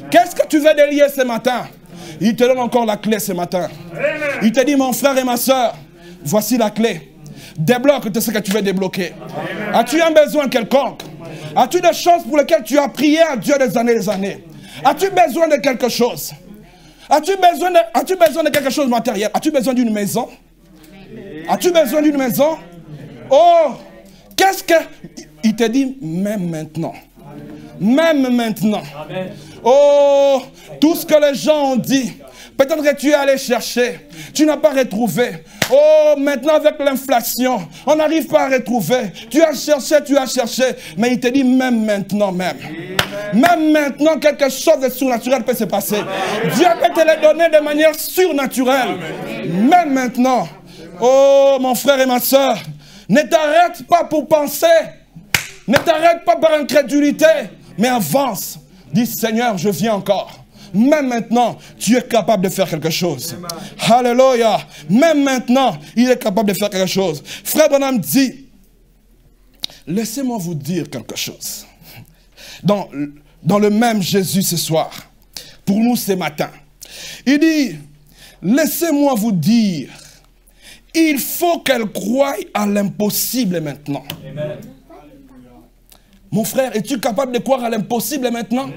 Qu'est-ce que tu veux délier ce matin? Il te donne encore la clé ce matin. Il te dit, mon frère et ma soeur, voici la clé. Débloque tout ce que tu veux débloquer. As-tu un besoin quelconque? As-tu des choses pour lesquelles tu as prié à Dieu des années? As-tu besoin de quelque chose? As-tu besoin de quelque chose de matériel? As-tu besoin d'une maison? As-tu besoin d'une maison? Oh, qu'est-ce que... Il te dit, même maintenant. Même maintenant. Oh, tout ce que les gens ont dit, peut-être que tu es allé chercher, tu n'as pas retrouvé. Oh, maintenant avec l'inflation, on n'arrive pas à retrouver. Tu as cherché, mais il te dit même maintenant même. Même maintenant, quelque chose de surnaturel peut se passer. Dieu peut te le donner de manière surnaturelle. Même maintenant. Oh, mon frère et ma soeur, ne t'arrête pas pour penser. Ne t'arrête pas par incrédulité, mais avance. Dis, Seigneur, je viens encore. Même maintenant, tu es capable de faire quelque chose. Alléluia. Même maintenant, il est capable de faire quelque chose. Frère Branham dit, laissez-moi vous dire quelque chose. Dans le même Jésus ce soir, pour nous ce matin, il dit, laissez-moi vous dire, il faut qu'elle croie à l'impossible maintenant. Amen. Mon frère, es-tu capable de croire à l'impossible maintenant?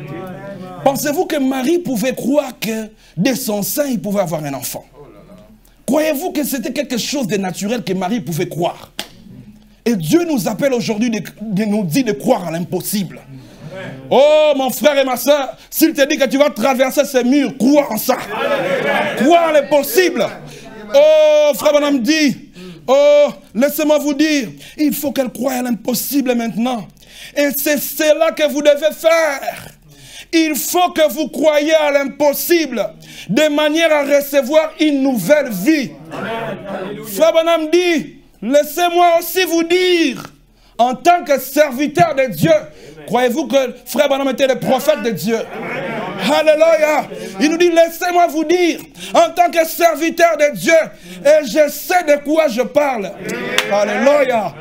Pensez-vous que Marie pouvait croire que de son sein, il pouvait avoir un enfant? Croyez-vous que c'était quelque chose de naturel que Marie pouvait croire? Et Dieu nous appelle aujourd'hui, nous dit de croire à l'impossible. Oh, mon frère et ma soeur, s'il te dit que tu vas traverser ces murs, crois en ça. Crois en l'impossible. Oh, frère Branham dit, oh, laissez-moi vous dire, il faut qu'elle croie à l'impossible maintenant. Et c'est cela que vous devez faire. Il faut que vous croyiez à l'impossible, de manière à recevoir une nouvelle vie. Frère Branham dit, laissez-moi aussi vous dire, en tant que serviteur de Dieu, croyez-vous que Frère Branham était le prophète de Dieu? Alléluia. Il nous dit, laissez-moi vous dire, en tant que serviteur de Dieu, et je sais de quoi je parle. Alléluia.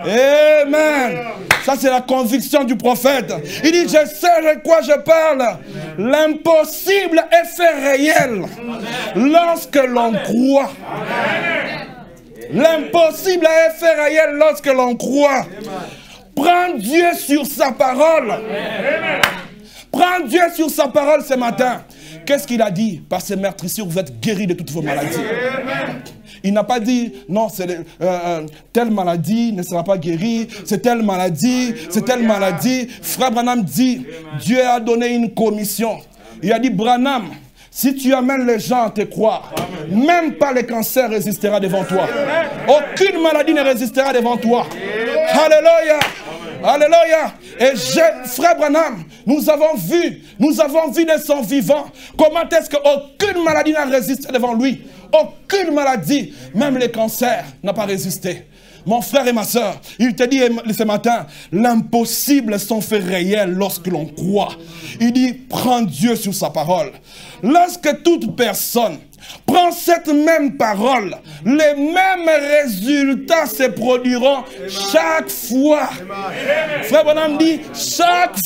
Amen. Ça, c'est la conviction du prophète. Il dit, je sais de quoi je parle. L'impossible est fait réel lorsque l'on croit. L'impossible est fait réel lorsque l'on croit. Prends Dieu sur sa parole. Prends Dieu sur sa parole ce matin. Qu'est-ce qu'il a dit? Par ces meurtrissures, vous êtes guéris de toutes vos maladies. Il n'a pas dit, non, telle maladie ne sera pas guérie, c'est telle maladie, c'est telle maladie. Frère Branham dit, Dieu a donné une commission. Il a dit, Branham, si tu amènes les gens à te croire, même pas le cancer résistera devant toi. Aucune maladie ne résistera devant toi. Alléluia. Alléluia. Et frère Branham, nous avons vu de son vivant comment est-ce qu'aucune maladie n'a résisté devant lui. Aucune maladie, même le cancer n'a pas résisté. Mon frère et ma soeur, il te dit ce matin, l'impossible sont faits réels lorsque l'on croit. Il dit, prends Dieu sur sa parole. Lorsque toute personne prend cette même parole, les mêmes résultats se produiront chaque fois. Frère Branham dit, chaque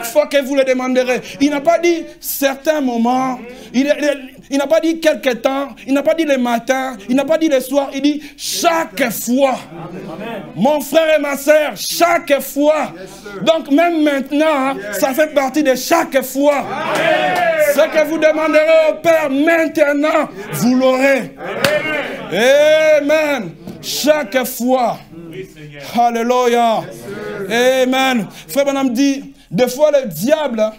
fois que vous le demanderez. Il n'a pas dit certains moments, Il n'a pas dit quelque temps, il n'a pas dit le matin, il n'a pas dit le soir, il dit chaque fois. Mon frère et ma soeur, chaque fois. Donc même maintenant, ça fait partie de chaque fois. Ce que vous demanderez au Père maintenant, vous l'aurez. Amen. Chaque fois. Alléluia. Amen. Frère Branham dit, des fois le diable,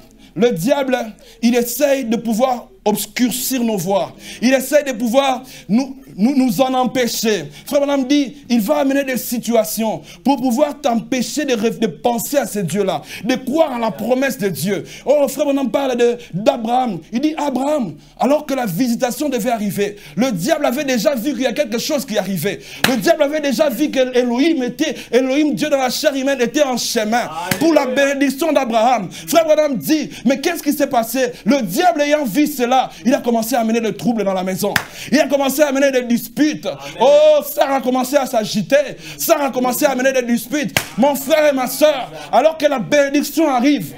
il essaye de pouvoir obscurcir nos voies. Il essaie de pouvoir nous en empêcher. Frère Branham dit, il va amener des situations pour pouvoir t'empêcher de penser à ce Dieu-là, de croire en la promesse de Dieu. Oh, Frère Branham parle d'Abraham. Il dit, Abraham, alors que la visitation devait arriver, le diable avait déjà vu qu'il y a quelque chose qui arrivait. Le diable avait déjà vu que Elohim, Dieu dans la chair humaine, était en chemin pour la bénédiction d'Abraham. Frère Branham dit, mais qu'est-ce qui s'est passé? Le diable ayant vu cela, il a commencé à amener le trouble dans la maison. Il a commencé à amener des disputes. Oh, Sarah a commencé à s'agiter. Sarah a commencé à amener des disputes. Mon frère et ma soeur, alors que la bénédiction arrive,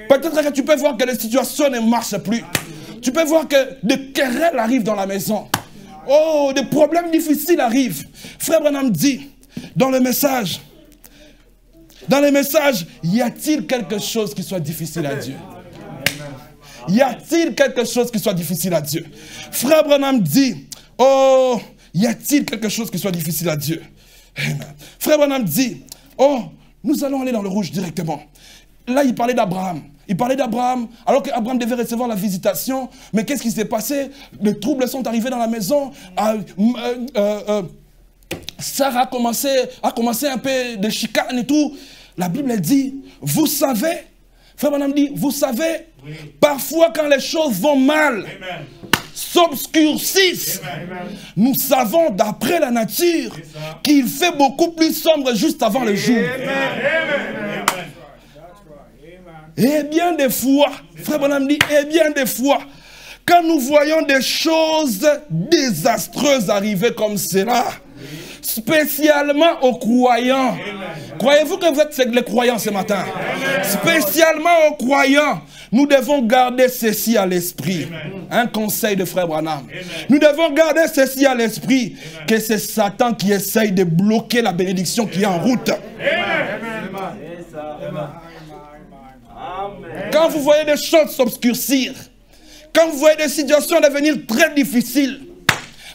peut-être que tu peux voir que les situations ne marchent plus. Tu peux voir que des querelles arrivent dans la maison. Oh, des problèmes difficiles arrivent. Frère Branham dit, dans le message, y a-t-il quelque chose qui soit difficile à Dieu? Y a-t-il quelque chose qui soit difficile à Dieu? Frère Branham dit, oh, y a-t-il quelque chose qui soit difficile à Dieu? Amen. Frère Branham dit, oh, nous allons aller dans le rouge directement. Là, il parlait d'Abraham. Il parlait d'Abraham, alors qu'Abraham devait recevoir la visitation. Mais qu'est-ce qui s'est passé? Les troubles sont arrivés dans la maison. Sarah a commencé un peu de chicane et tout. La Bible dit, vous savez, Frère Branham dit, vous savez, oui, parfois quand les choses vont mal, s'obscurcissent, nous savons d'après la nature qu'il fait beaucoup plus sombre juste avant le jour. Et bien des fois, Frère Branham dit, et bien des fois, quand nous voyons des choses désastreuses arriver comme cela, spécialement aux croyants. Croyez-vous que vous êtes les croyants ce matin? Spécialement aux croyants, nous devons garder ceci à l'esprit. Un conseil de Frère Branham. Nous devons garder ceci à l'esprit, que c'est Satan qui essaye de bloquer la bénédiction qui est en route. Quand vous voyez des choses s'obscurcir, quand vous voyez des situations devenir très difficiles,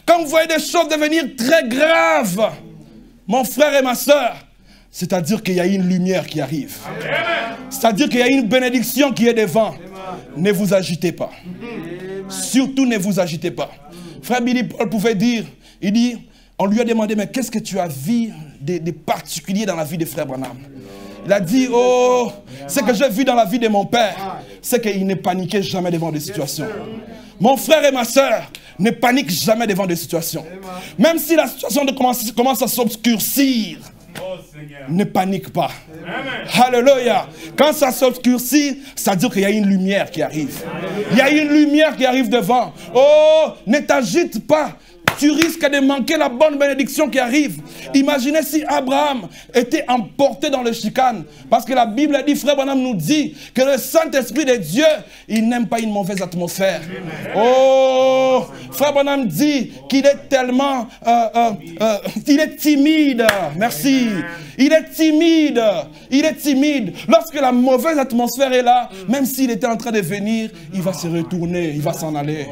quand vous voyez des choses devenir très graves, mon frère et ma soeur, c'est-à-dire qu'il y a une lumière qui arrive. C'est-à-dire qu'il y a une bénédiction qui est devant. Ne vous agitez pas. Surtout ne vous agitez pas. Frère Billy Paul pouvait dire, il dit, on lui a demandé, mais qu'est-ce que tu as vu de particulier dans la vie de Frère Branham? Il a dit, oh, ce que j'ai vu dans la vie de mon père, c'est qu'il ne paniquait jamais devant des situations. Mon frère et ma soeur, ne paniquent jamais devant des situations. Même si la situation commence à s'obscurcir, ne panique pas. Alléluia. Quand ça s'obscurcit, ça veut dire qu'il y a une lumière qui arrive. Il y a une lumière qui arrive devant. Oh, ne t'agite pas. Tu risques de manquer la bonne bénédiction qui arrive. Imaginez si Abraham était emporté dans le chicane. Parce que la Bible dit, Frère Branham nous dit que le Saint-Esprit de Dieu, il n'aime pas une mauvaise atmosphère. Oh, Frère Branham dit qu'il est tellement... il est timide. Merci. Il est timide. Il est timide. Lorsque la mauvaise atmosphère est là, même s'il était en train de venir, il va se retourner, il va s'en aller.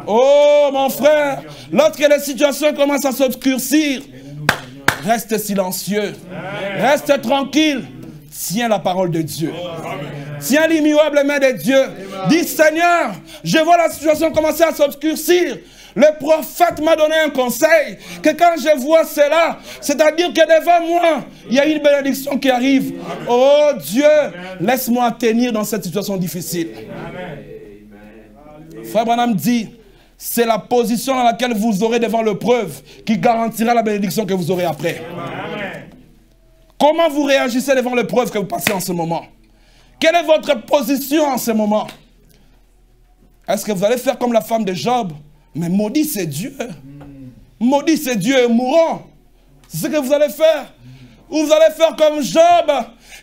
Oh, mon frère, lorsque les situations commencent à s'obscurcir, reste silencieux, reste tranquille, tiens la parole de Dieu, tiens l'immuable main de Dieu, dis Seigneur, je vois la situation commencer à s'obscurcir. Le prophète m'a donné un conseil, que quand je vois cela, c'est-à-dire que devant moi, il y a une bénédiction qui arrive. Oh Dieu, laisse-moi tenir dans cette situation difficile. Frère Branham dit, c'est la position dans laquelle vous aurez devant l'épreuve qui garantira la bénédiction que vous aurez après. Amen. Comment vous réagissez devant l'épreuve que vous passez en ce moment? Quelle est votre position en ce moment? Est-ce que vous allez faire comme la femme de Job? Mais maudit c'est Dieu. Maudit c'est Dieu et mourant. C'est ce que vous allez faire. Ou vous allez faire comme Job.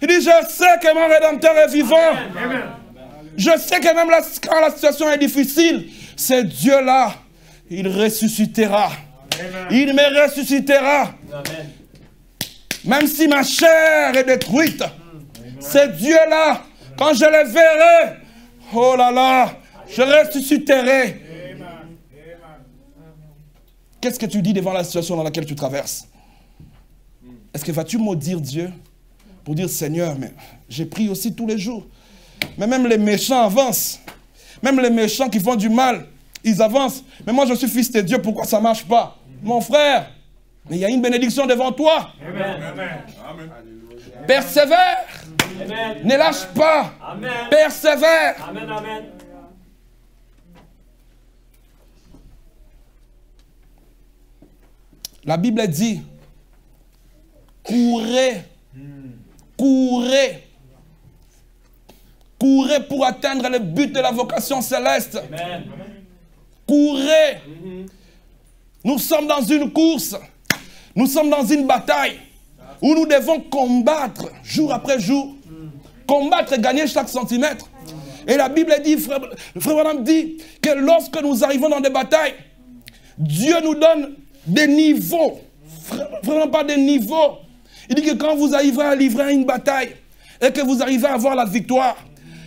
Il dit, je sais que mon Rédempteur est vivant. Amen. Je sais que même quand la situation est difficile, ce Dieu-là, il ressuscitera. Il me ressuscitera. Même si ma chair est détruite, ce Dieu-là, quand je le verrai, oh là là, je ressusciterai. Qu'est-ce que tu dis devant la situation dans laquelle tu traverses? Est-ce que vas-tu maudire Dieu pour dire, Seigneur, mais j'ai prié aussi tous les jours. Mais même les méchants avancent. Même les méchants qui font du mal, ils avancent. Mais moi, je suis fils de Dieu, pourquoi ça ne marche pas? Mon frère, mais il y a une bénédiction devant toi. Amen. Amen. Persévère. Amen. Ne lâche pas. Amen. Persévère. Amen. Amen. La Bible dit, courez, courez, courez pour atteindre le but de la vocation céleste. Amen. Courez. Nous sommes dans une course, nous sommes dans une bataille où nous devons combattre jour après jour, combattre et gagner chaque centimètre. Et la Bible dit, frère Branham dit que lorsque nous arrivons dans des batailles, Dieu nous donne des niveaux, vraiment pas des niveaux. Il dit que quand vous arrivez à livrer une bataille et que vous arrivez à avoir la victoire,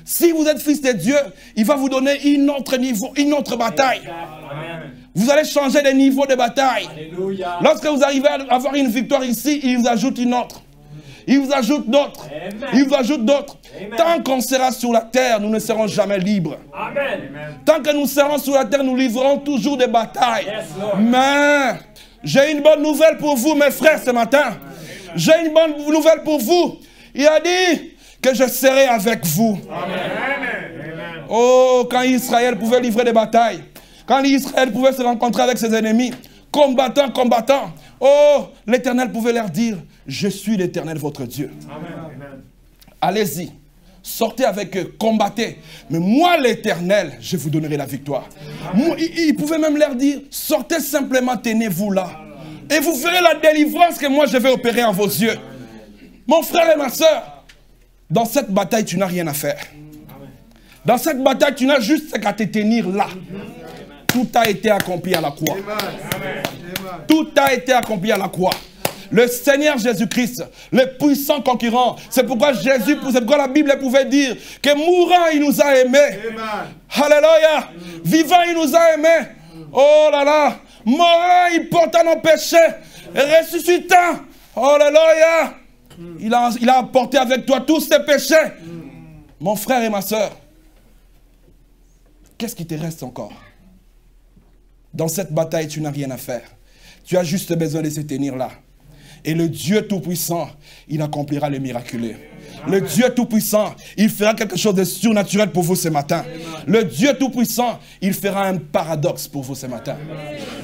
si vous êtes fils de Dieu, il va vous donner un autre niveau, une autre bataille. Amen. Vous allez changer de niveau de bataille. Alléluia. Lorsque vous arrivez à avoir une victoire ici, il vous ajoute une autre. Il vous ajoute d'autres. Il vous ajoute d'autres. Tant qu'on sera sur la terre, nous ne serons jamais libres. Amen. Tant que nous serons sur la terre, nous livrerons toujours des batailles. Yes, mais j'ai une bonne nouvelle pour vous, mes frères, ce matin. J'ai une bonne nouvelle pour vous. Il a dit que je serai avec vous. Amen. Oh, quand Israël pouvait livrer des batailles, quand Israël pouvait se rencontrer avec ses ennemis, combattant, combattant, oh, l'Éternel pouvait leur dire, je suis l'Éternel, votre Dieu. Allez-y, sortez avec eux, combattez. Mais moi, l'Éternel, je vous donnerai la victoire. Moi, il pouvait même leur dire, sortez simplement, tenez-vous là. Et vous verrez la délivrance que moi, je vais opérer en vos yeux. Mon frère et ma soeur, dans cette bataille, tu n'as rien à faire. Dans cette bataille, tu n'as juste qu'à te tenir là. Tout a été accompli à la croix. Tout a été accompli à la croix. Le Seigneur Jésus-Christ, le puissant concurrent. C'est pourquoi Jésus, c'est pourquoi la Bible pouvait dire que mourant, il nous a aimés. Alléluia. Vivant, il nous a aimés. Oh là là. Mourant, il porta nos péchés. Et ressuscitant. Alléluia. Il a apporté avec toi tous tes péchés. Mon frère et ma soeur, qu'est-ce qui te reste encore? Dans cette bataille, tu n'as rien à faire. Tu as juste besoin de se tenir là. Et le Dieu Tout-Puissant, il accomplira le miraculeux. Le Dieu Tout-Puissant, il fera quelque chose de surnaturel pour vous ce matin. Le Dieu Tout-Puissant, il fera un paradoxe pour vous ce matin.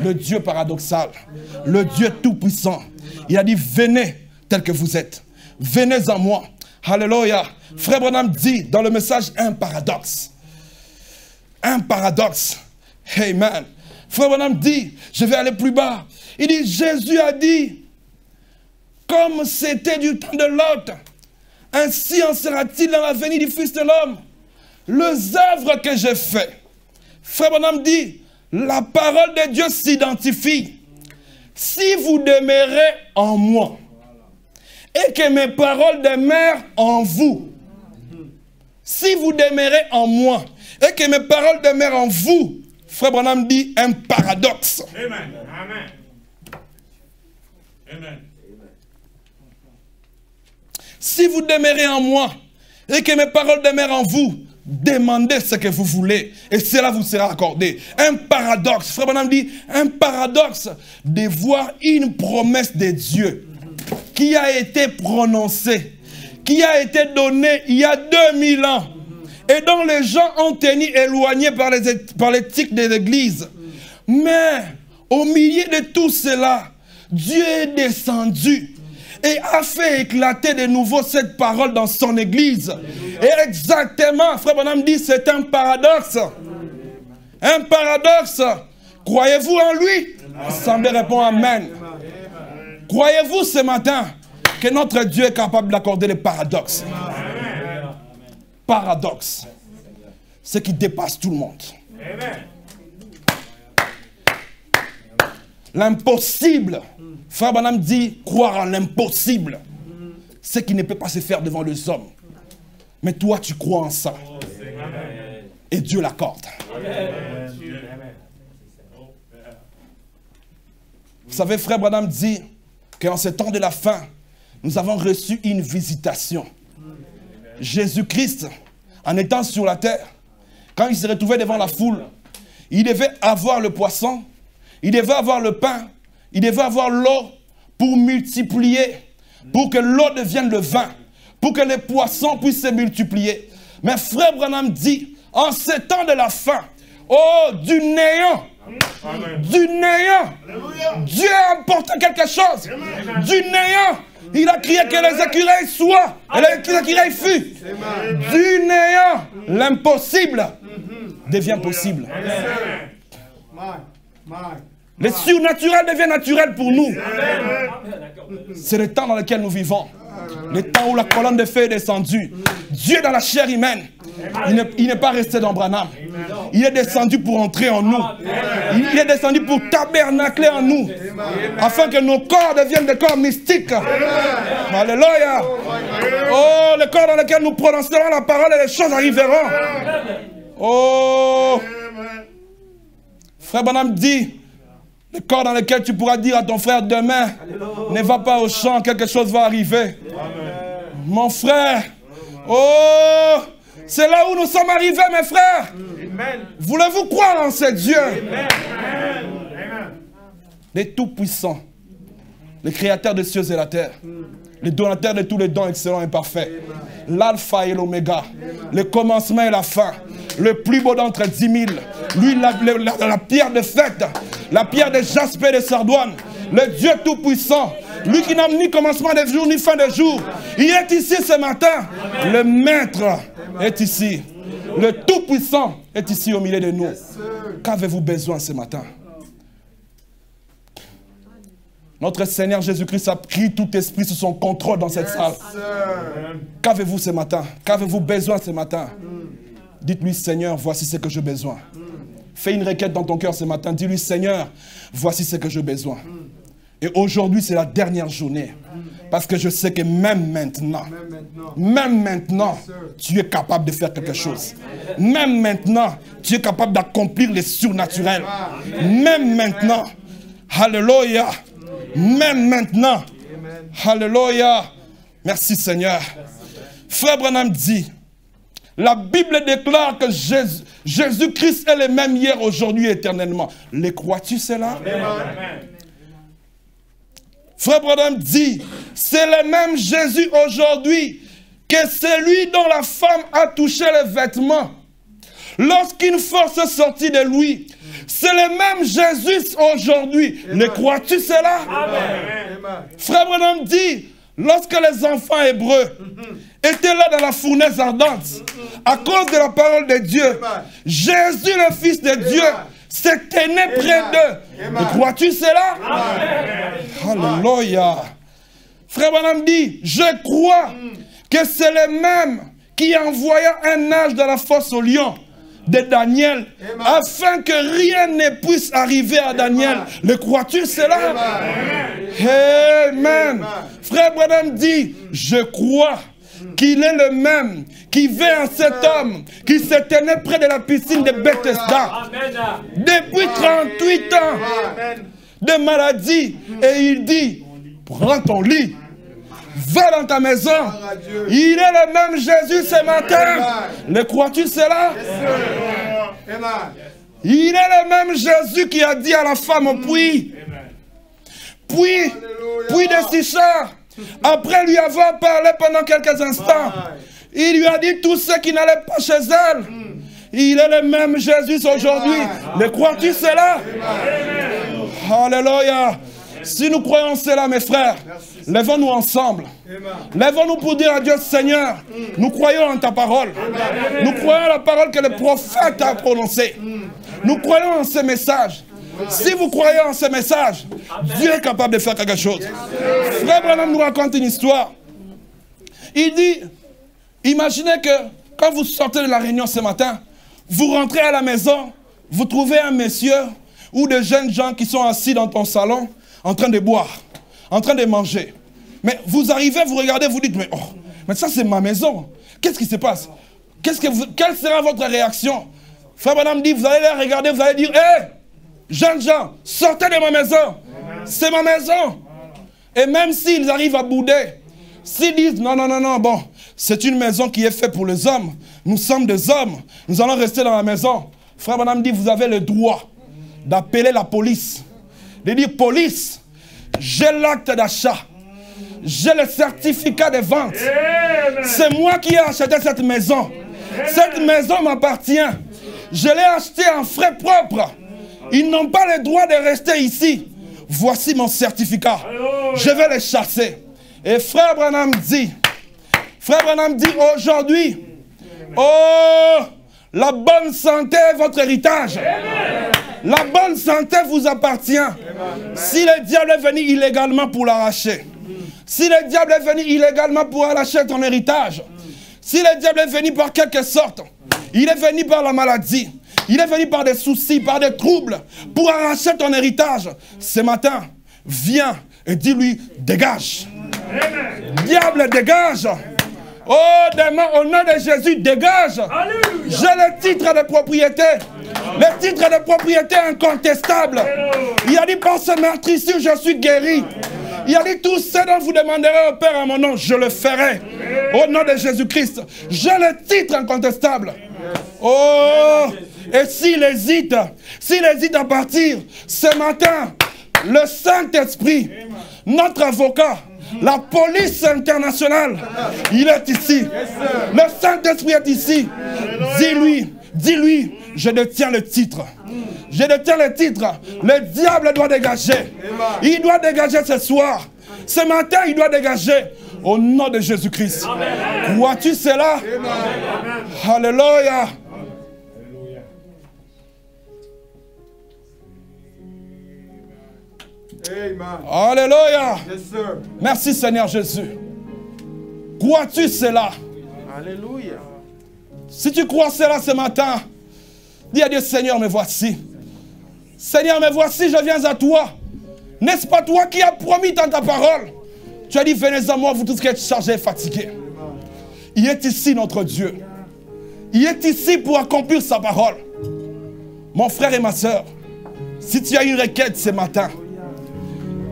Le Dieu paradoxal, le Dieu Tout-Puissant, il a dit, venez tel que vous êtes. Venez en moi. Alléluia. Frère Branham dit dans le message un paradoxe. Un paradoxe. Amen. Frère Branham dit, je vais aller plus bas. Il dit, Jésus a dit, comme c'était du temps de Lot, ainsi en sera-t-il dans la venue du Fils de l'homme. Les œuvres que j'ai faites. Frère Branham dit, la parole de Dieu s'identifie. Si vous demeurez en moi, et que mes paroles demeurent en vous. Si vous demeurez en moi, et que mes paroles demeurent en vous, Frère Branham dit un paradoxe. Amen. Amen. Amen. Si vous demeurez en moi, et que mes paroles demeurent en vous, demandez ce que vous voulez, et cela vous sera accordé. Un paradoxe. Frère Branham dit un paradoxe de voir une promesse de Dieu qui a été prononcée, qui a été donnée il y a 2000 ans, et dont les gens ont tenu éloignés par l'éthique de l'Église. Mais au milieu de tout cela, Dieu est descendu et a fait éclater de nouveau cette parole dans son Église. Et exactement, Frère Branham dit, c'est un paradoxe. Un paradoxe. Croyez-vous en lui? L'Assemblée répond Amen. Croyez-vous ce matin que notre Dieu est capable d'accorder le paradoxe? Paradoxe. Ce qui dépasse tout le monde. L'impossible. Frère Branham dit, croire en l'impossible. Ce qui ne peut pas se faire devant les hommes. Mais toi, tu crois en ça. Et Dieu l'accorde. Vous savez, frère Branham dit qu'en ce temps de la fin, nous avons reçu une visitation. Jésus-Christ, en étant sur la terre, quand il se retrouvait devant la foule, il devait avoir le poisson, il devait avoir le pain, il devait avoir l'eau pour multiplier, pour que l'eau devienne le vin, pour que les poissons puissent se multiplier. Mais frère Branham dit, en ce temps de la fin, oh, du néant, du néant, Dieu a apporté quelque chose. Amen. Du néant, il a crié que les écureuils soient, et les écureuils fuient. Du néant, l'impossible devient possible. Le surnaturel devient naturel pour nous. C'est le temps dans lequel nous vivons. Le temps où la colonne de feu est descendue. Dieu dans la chair humaine. Il n'est pas resté dans Branham. Il est descendu pour entrer en nous. Il est descendu pour tabernacler en nous. Afin que nos corps deviennent des corps mystiques. Alléluia. Oh, le corps dans lequel nous prononcerons la parole et les choses arriveront. Oh. Frère Branham dit, le corps dans lequel tu pourras dire à ton frère demain, ne va pas au champ, quelque chose va arriver. Amen. Mon frère, oh, c'est là où nous sommes arrivés, mes frères. Voulez-vous croire en ce Dieu? Le Tout-Puissant, le Créateur des cieux et la terre, le donateur de tous les dons excellents et parfaits, l'alpha et l'oméga, le commencement et la fin, le plus beau d'entre 10 000, lui la pierre de fête, la pierre de jaspe et de sardoine, le Dieu tout-puissant, lui qui n'a ni commencement de jour ni fin de jour, il est ici ce matin. Le Maître est ici, le tout-puissant est ici au milieu de nous. Qu'avez-vous besoin ce matin? Notre Seigneur Jésus-Christ a pris tout esprit sous son contrôle dans cette salle. Qu'avez-vous ce matin? Qu'avez-vous besoin ce matin? Dites-lui, Seigneur, voici ce que j'ai besoin. Fais une requête dans ton cœur ce matin. Dis-lui, Seigneur, voici ce que j'ai besoin. Et aujourd'hui, c'est la dernière journée. Parce que je sais que même maintenant, tu es capable de faire quelque chose. Même maintenant, tu es capable d'accomplir les surnaturels. Même maintenant. Alléluia. Même maintenant. Alléluia. Merci Seigneur. Frère Branham dit, la Bible déclare que Jésus-Christ est le même hier, aujourd'hui, éternellement. Le crois-tu cela? Amen. Frère Branham dit, c'est le même Jésus aujourd'hui que celui dont la femme a touché les vêtements. Lorsqu'une force est sortie de lui, c'est le même Jésus aujourd'hui. Le crois-tu cela? Amen. Frère Branham dit, lorsque les enfants hébreux étaient là dans la fournaise ardente, à cause de la parole de Dieu, Jésus, le Fils de Dieu, s'est tenu près d'eux. Crois-tu cela? Alléluia. Frère Branham dit, je crois que c'est le même qui envoya un ange dans la fosse au lion de Daniel, afin que rien ne puisse arriver à Daniel. Le crois-tu cela? Amen. Frère Branham dit, je crois qu'il est le même qui vint en cet homme qui se tenait près de la piscine de Bethesda depuis 38 ans de maladie, et il dit, prends ton lit, va dans ta maison. Il est le même Jésus ce matin. Le crois-tu cela? Il est le même Jésus qui a dit à la femme au puits, puits de Sichar, après lui avoir parlé pendant quelques instants, il lui a dit tout ce qui n'allait pas chez elle. Il est le même Jésus aujourd'hui. Le crois-tu cela? Alléluia. Si nous croyons cela, mes frères, lèvons-nous ensemble. Lèvons-nous pour dire à Dieu, Seigneur, nous croyons en ta parole. Nous croyons en la parole que le prophète a prononcée. Nous croyons en ce message. Si vous croyez en ce message, Dieu est capable de faire quelque chose. Frère Branham nous raconte une histoire. Il dit, imaginez que quand vous sortez de la réunion ce matin, vous rentrez à la maison, vous trouvez un monsieur, ou de jeunes gens qui sont assis dans ton salon en train de boire, en train de manger. Mais vous arrivez, vous regardez, vous dites, mais ça c'est ma maison. Qu'est-ce qui se passe? Quelle sera votre réaction? Frère Branham dit, vous allez les regarder, vous allez dire, hé, jeunes gens, sortez de ma maison. C'est ma maison. Et même s'ils arrivent à bouder, s'ils disent, non, bon, c'est une maison qui est faite pour les hommes. Nous sommes des hommes. Nous allons rester dans la maison. Frère Branham dit, vous avez le droit d'appeler la police. De dire, police, j'ai l'acte d'achat. J'ai le certificat de vente. C'est moi qui ai acheté cette maison. Cette maison m'appartient. Je l'ai achetée en frais propres. Ils n'ont pas le droit de rester ici. Voici mon certificat. Je vais les chasser. Et frère Branham dit aujourd'hui, oh, la bonne santé est votre héritage. La bonne santé vous appartient. Si le diable est venu illégalement pour l'arracher, si le diable est venu illégalement pour arracher ton héritage, si le diable est venu par quelque sorte, il est venu par la maladie, il est venu par des soucis, par des troubles, pour arracher ton héritage. Ce matin, viens et dis-lui, dégage. Diable, dégage. Oh, démon, au nom de Jésus, dégage. J'ai le titre de propriété. Le titre de propriété incontestable. Il a dit, par ce meurtrissure, je suis guéri. Il a dit, tout ce dont vous demanderez au Père en mon nom, je le ferai. Au nom de Jésus-Christ. J'ai le titre incontestable. Oh, et s'il hésite à partir, ce matin, le Saint-Esprit, notre avocat, la police internationale, il est ici. Le Saint-Esprit est ici. Dis-lui, je détiens le titre. Je détiens le titre. Le diable doit dégager. Il doit dégager ce soir. Ce matin, il doit dégager. Au nom de Jésus-Christ. Vois-tu cela? Alléluia. Alléluia. Merci Seigneur Jésus. Crois-tu cela? Alléluia. Si tu crois cela ce matin, dis à Dieu, Seigneur, me voici. Seigneur, me voici, je viens à toi. N'est-ce pas toi qui as promis dans ta parole? Tu as dit, venez à moi, vous tous qui êtes chargés et fatigués. Il est ici notre Dieu. Il est ici pour accomplir sa parole. Mon frère et ma soeur, si tu as une requête ce matin,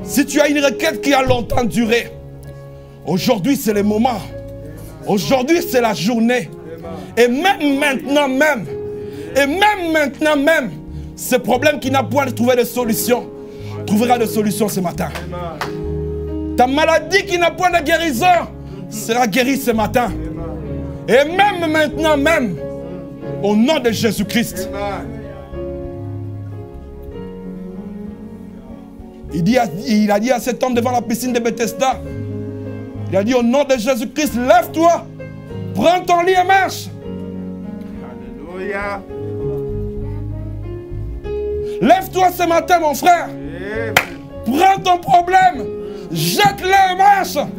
si tu as une requête qui a longtemps duré, aujourd'hui c'est le moment. Aujourd'hui c'est la journée. Et même maintenant même, ce problème qui n'a point trouvé de solution, trouvera de solution ce matin. Ta maladie qui n'a point de guérison sera guérie ce matin. Et même maintenant même, au nom de Jésus-Christ. Il a dit à cet homme devant la piscine de Bethesda, il a dit au nom de Jésus-Christ, lève-toi, prends ton lit et marche. Alléluia. Lève-toi ce matin mon frère. Amen. Prends ton problème, jette-le et marche. Amen.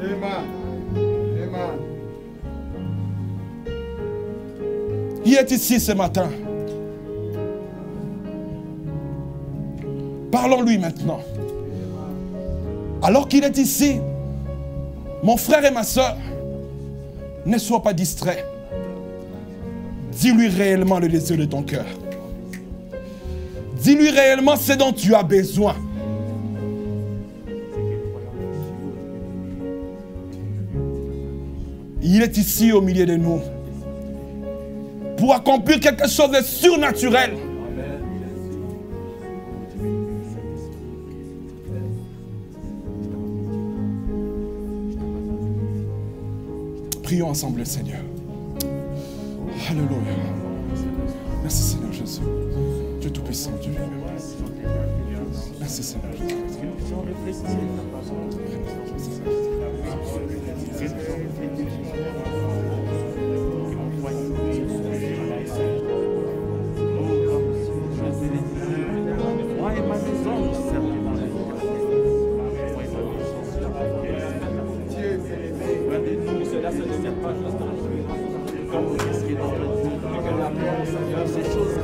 Amen. Il est ici ce matin. Parlons-lui maintenant. Alors qu'il est ici, mon frère et ma soeur, ne sois pas distrait. Dis-lui réellement le désir de ton cœur. Dis-lui réellement ce dont tu as besoin. Il est ici au milieu de nous pour accomplir quelque chose de surnaturel. Prions ensemble, Seigneur. Alléluia. Merci, Seigneur Jésus. Dieu Tout-Puissant, Dieu. Merci, Seigneur Jésus. Ces choses,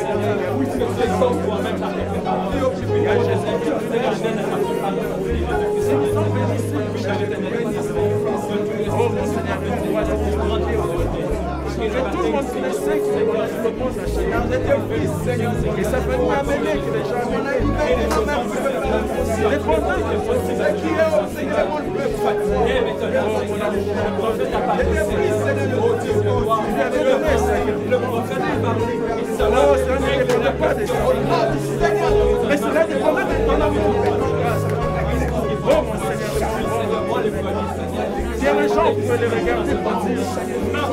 Seigneur, Que tout le monde qui le sait, Seigneur, je le pose à chacun de tes fils, Seigneur. Et ça peut nous amener que les gens qu'on a aimé, dépendant de ce qui est au Seigneur, on le peut faire. Les fils, Seigneur, tu lui avais donné, Seigneur. Oh, Seigneur, ne dépendait pas de ça. Mais cela dépendait de ton amour et ton grâce. Oh, mon Seigneur, si les gens pouvaient les regarder partir,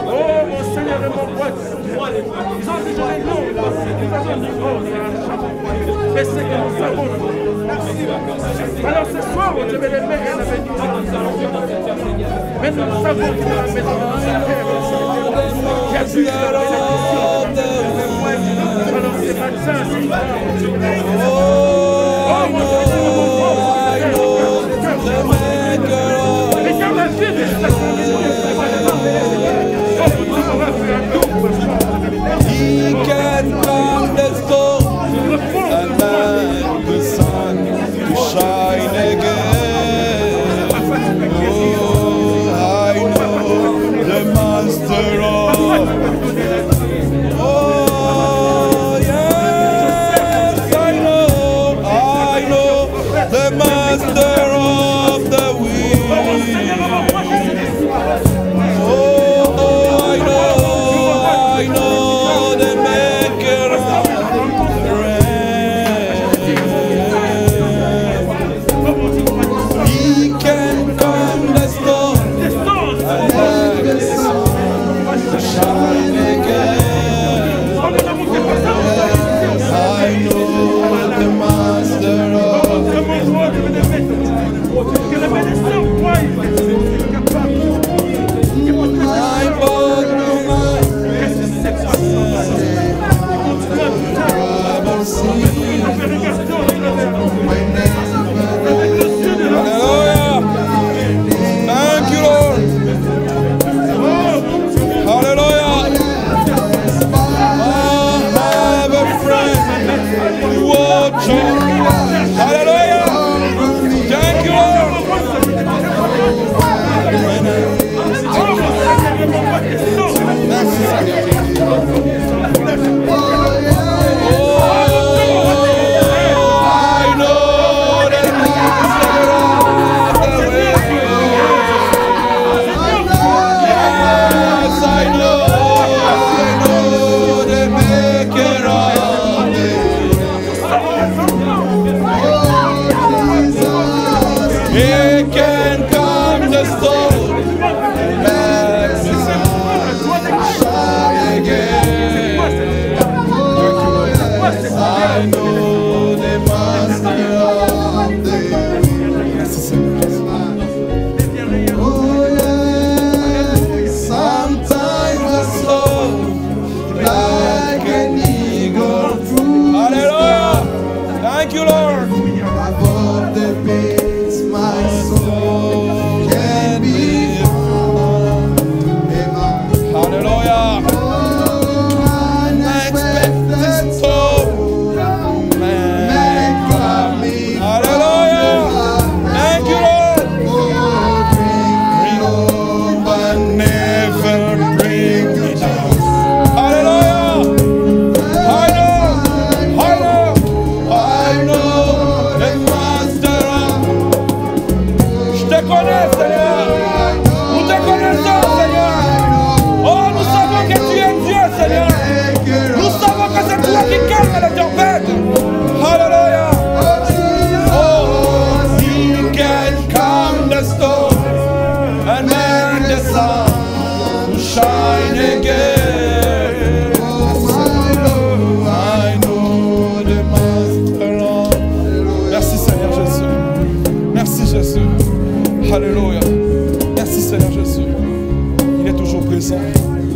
oh mon Seigneur et mon roi, ils ont déjà les noms, nous avons dit, oh, c'est un champ. Mais c'est que nous savons. Alors ce soir, on devait les mettre à la bénédiction. Mais nous savons qu'il va mettre dans sa terre. Il y a plus de bénédiction. Alors ce matin, oh mon Seigneur et mon roi, He can calm the storm and make the sun to shine again. Oh, I know the master of. Oh, yes, I know the master of the wind. I know the maker of the rain. He can calm the storm and make the sun to shine again. I know the master of the my body. Hallelujah. Thank you, Lord. Hallelujah. I have a friend who watch you. Hallelujah. Thank you, Alléluia. Merci Seigneur Jésus. Il est toujours présent.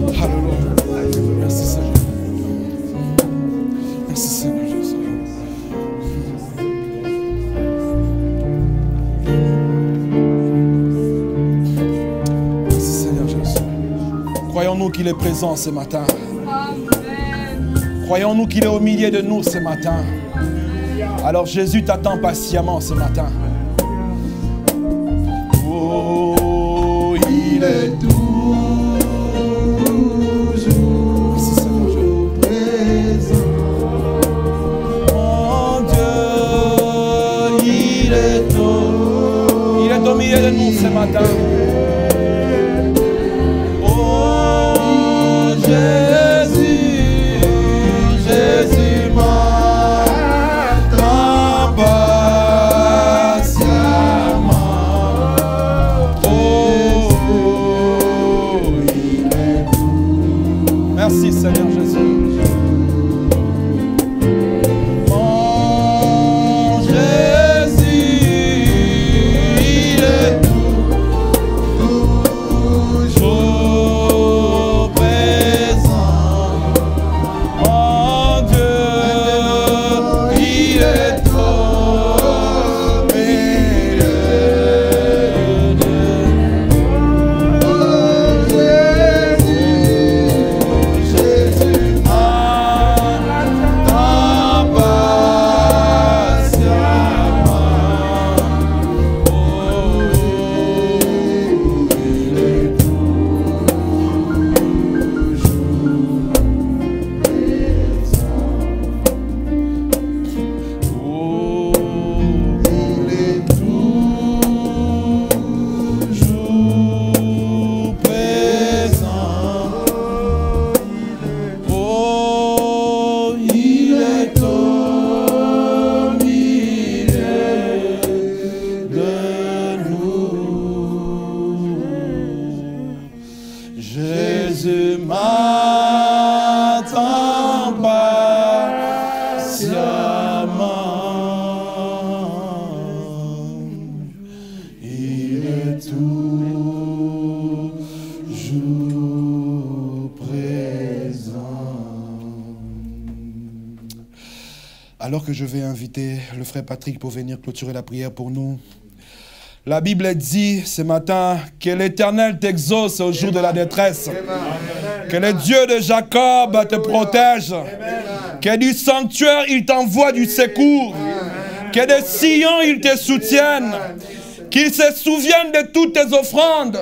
Alléluia. Merci Seigneur. Merci Seigneur Jésus. Merci Seigneur Jésus. Croyons-nous qu'il est présent ce matin. Amen. Croyons-nous qu'il est au milieu de nous ce matin. Alors Jésus t'attend patiemment ce matin. Oh, il est toujours présent. Mon Dieu, il est au milieu de nous ce matin. Oh, Jésus, Jésus m'attend patiemment. Oh, il est doux. Merci Seigneur Jésus. Mon Jésus, il est toujours présent. Mon Dieu, il est au milieu de Jésus m'attend patiemment. Oh, il est toujours présent. Oh, il est au milieu de nous. Jésus m'attend patiemment. Il est toujours présent. Alors que je vais inviter le frère Patrick pour venir clôturer la prière pour nous. La Bible dit ce matin que l'Éternel t'exauce au jour de la détresse. Que le Dieu de Jacob te protège. Que du sanctuaire il t'envoie du secours. Que de Sion il te soutienne. Qu'il se souvienne de toutes tes offrandes.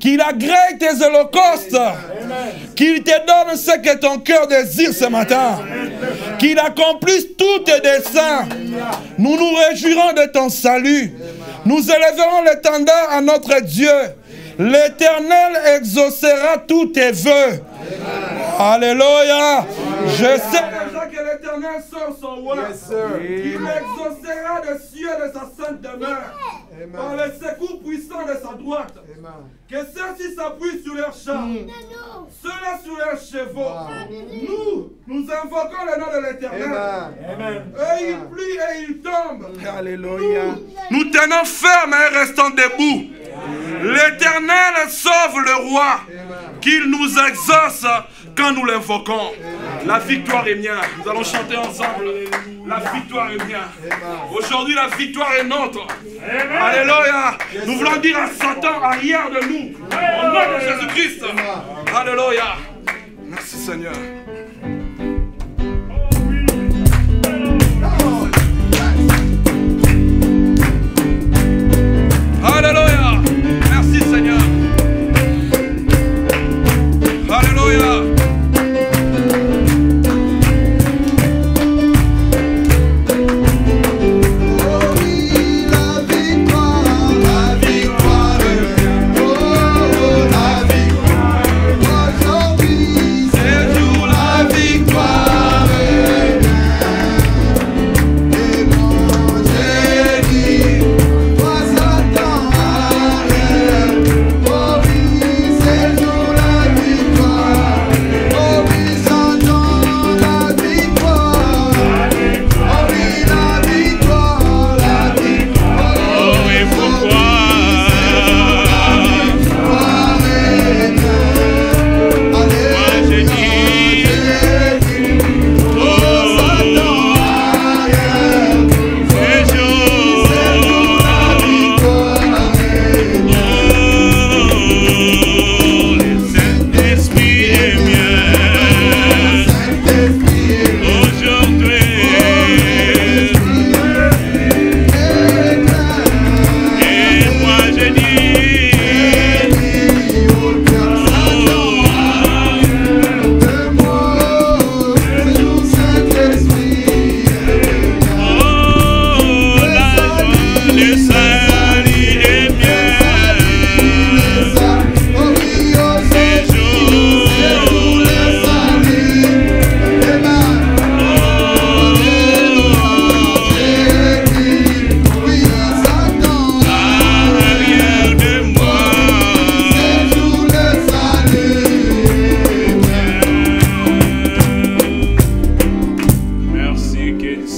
Qu'il agrée tes holocaustes. Qu'il te donne ce que ton cœur désire ce matin. Qu'il accomplisse tous tes desseins. Nous nous réjouirons de ton salut. Nous élèverons l'étendard à notre Dieu. L'Éternel exaucera tous tes vœux. Alléluia. Je sais déjà que l'Éternel sort son roi. Il exaucera des cieux de sa sainte demeure. Par le secours puissant de sa droite. Que ceux-ci s'appuient sur leurs chars. Ceux-là sur leurs chevaux. Nous invoquons le nom de l'Éternel. Et il plie et il tombe. Alléluia. Nous tenons ferme et restons debout. L'Éternel sauve le roi. Qu'il nous exauce quand nous l'invoquons. La victoire est mienne. Nous allons chanter ensemble. La victoire est mienne. Aujourd'hui, la victoire est nôtre. Alléluia. Nous voulons dire à Satan, arrière de nous. Au nom de Jésus-Christ. Alléluia. Merci Seigneur. Alléluia. Merci Seigneur. Alléluia. Aujourd'hui, c'est jour-là.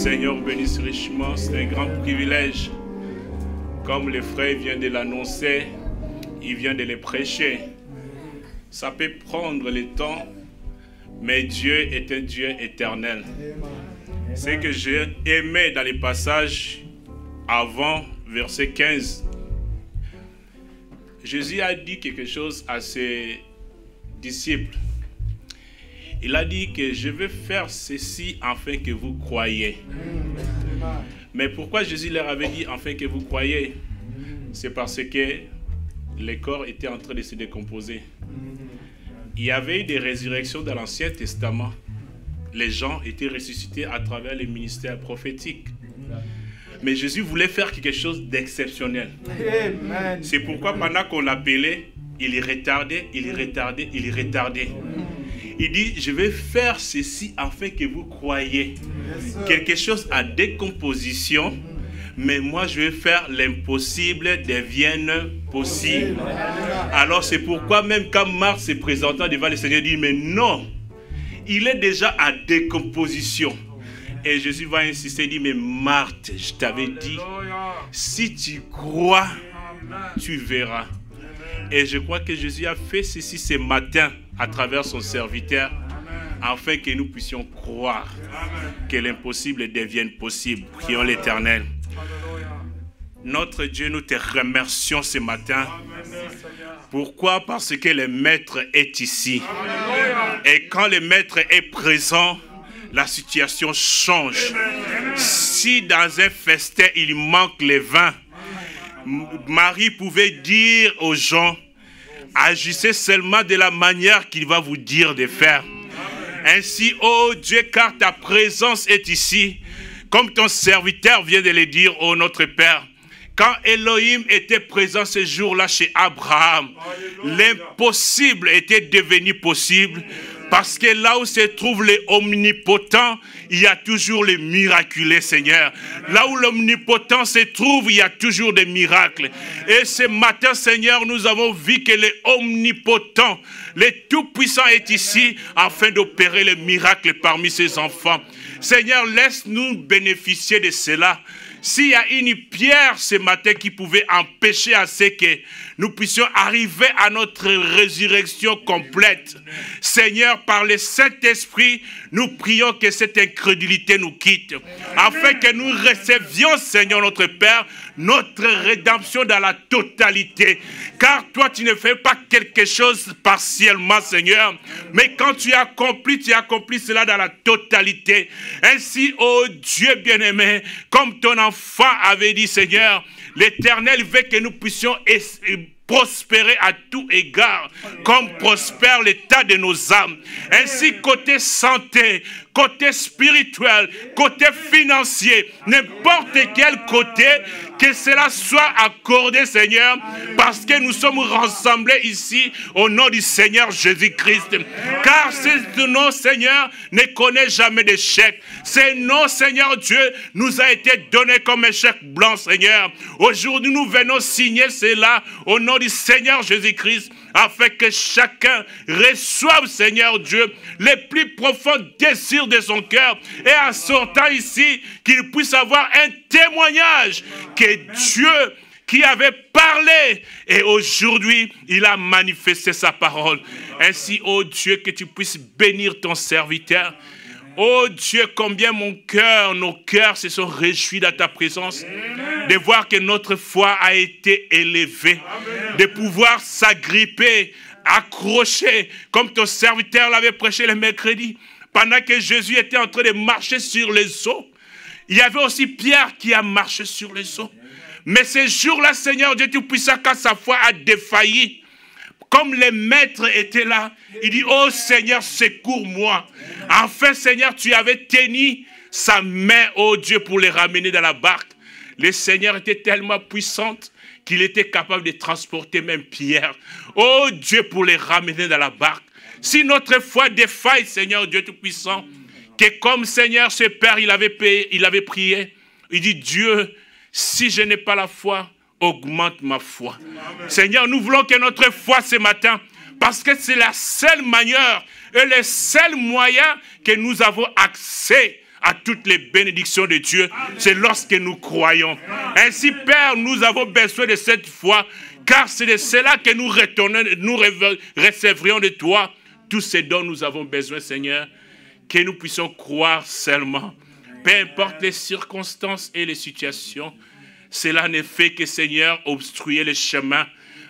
Seigneur bénisse richement. C'est un grand privilège. Comme le frère vient de l'annoncer, il vient de le prêcher. Ça peut prendre le temps, mais Dieu est un Dieu éternel. Ce que j'ai aimé dans les passages avant, verset 15, Jésus a dit quelque chose à ses disciples. Il a dit que je vais faire ceci afin que vous croyiez. Mais pourquoi Jésus leur avait dit afin que vous croyiez? C'est parce que les corps étaient en train de se décomposer. Il y avait eu des résurrections dans l'Ancien Testament. Les gens étaient ressuscités à travers les ministères prophétiques. Mais Jésus voulait faire quelque chose d'exceptionnel. C'est pourquoi pendant qu'on l'appelait, il est retardé, il est retardé, il est retardé. Il dit, je vais faire ceci afin que vous croyiez. Quelque chose à décomposition, mais moi je vais faire l'impossible devienne possible. Alors c'est pourquoi même quand Marthe se présentant devant le Seigneur, dit, mais non, il est déjà à décomposition. Et Jésus va insister, il dit, mais Marthe, je t'avais dit, si tu crois, tu verras. Et je crois que Jésus a fait ceci ce matin à travers son serviteur, afin que nous puissions croire que l'impossible devienne possible. Prions l'Éternel. Notre Dieu, nous te remercions ce matin. Pourquoi? Parce que le Maître est ici. Et quand le Maître est présent, la situation change. Si dans un festin, il manque le vin, Marie pouvait dire aux gens, agissez seulement de la manière qu'il va vous dire de faire. Ainsi, ô Dieu, car ta présence est ici, comme ton serviteur vient de le dire, ô notre Père. Quand Elohim était présent ce jour-là chez Abraham, l'impossible était devenu possible. Parce que là où se trouve les omnipotents, il y a toujours les miraculés, Seigneur. Là où l'omnipotent se trouve, il y a toujours des miracles. Et ce matin, Seigneur, nous avons vu que les omnipotents, les tout-puissants est ici afin d'opérer les miracles parmi ses enfants. Seigneur, laisse-nous bénéficier de cela. S'il y a une pierre ce matin qui pouvait empêcher à ce que nous puissions arriver à notre résurrection complète, Seigneur, par le Saint-Esprit, nous prions que cette incrédulité nous quitte, afin que nous recevions, Seigneur notre Père, notre rédemption dans la totalité. Car toi, tu ne fais pas quelque chose partiellement, Seigneur, mais quand tu accomplis cela dans la totalité. Ainsi, ô Dieu bien-aimé, comme ton enfant avait dit, Seigneur, l'Éternel veut que nous puissions prospérer à tout égard, comme prospère l'état de nos âmes. Ainsi, côté santé, côté spirituel, côté financier, n'importe quel côté, que cela soit accordé, Seigneur, parce que nous sommes rassemblés ici au nom du Seigneur Jésus-Christ. Car ce nom, Seigneur, ne connaît jamais d'échec. Ce nom, Seigneur Dieu, nous a été donné comme un chèque blanc, Seigneur. Aujourd'hui, nous venons signer cela au nom du Seigneur Jésus-Christ, afin que chacun reçoive, Seigneur Dieu, les plus profonds désirs de son cœur, et en sortant ici, qu'il puisse avoir un témoignage que Dieu qui avait parlé, et aujourd'hui, il a manifesté sa parole. Ainsi, ô Dieu, que tu puisses bénir ton serviteur. Oh Dieu, combien nos cœurs se sont réjouis dans ta présence, de voir que notre foi a été élevée, de pouvoir s'agripper, accrocher, comme ton serviteur l'avait prêché le mercredi, pendant que Jésus était en train de marcher sur les eaux. Il y avait aussi Pierre qui a marché sur les eaux. Mais ce jour-là, Seigneur Dieu Tout-Puissant, quand sa foi a défailli, comme les maîtres étaient là, il dit, oh Seigneur, secours-moi. Enfin, Seigneur, tu avais tenu sa main, oh Dieu, pour les ramener dans la barque. Le Seigneur était tellement puissant qu'il était capable de transporter même Pierre. Oh Dieu, pour les ramener dans la barque. Si notre foi défaille, Seigneur Dieu Tout-Puissant, que comme Seigneur, ce Père, il avait prié, il dit, Dieu, si je n'ai pas la foi, augmente ma foi. Amen. Seigneur, nous voulons que notre foi ce matin, parce que c'est la seule manière et le seul moyen que nous avons accès à toutes les bénédictions de Dieu, c'est lorsque nous croyons. Ainsi, Père, nous avons besoin de cette foi, car c'est de cela que nous recevrions de toi tout ce dont nous avons besoin, Seigneur, que nous puissions croire seulement. Peu importe les circonstances et les situations, cela ne fait que, Seigneur, obstruer le chemin,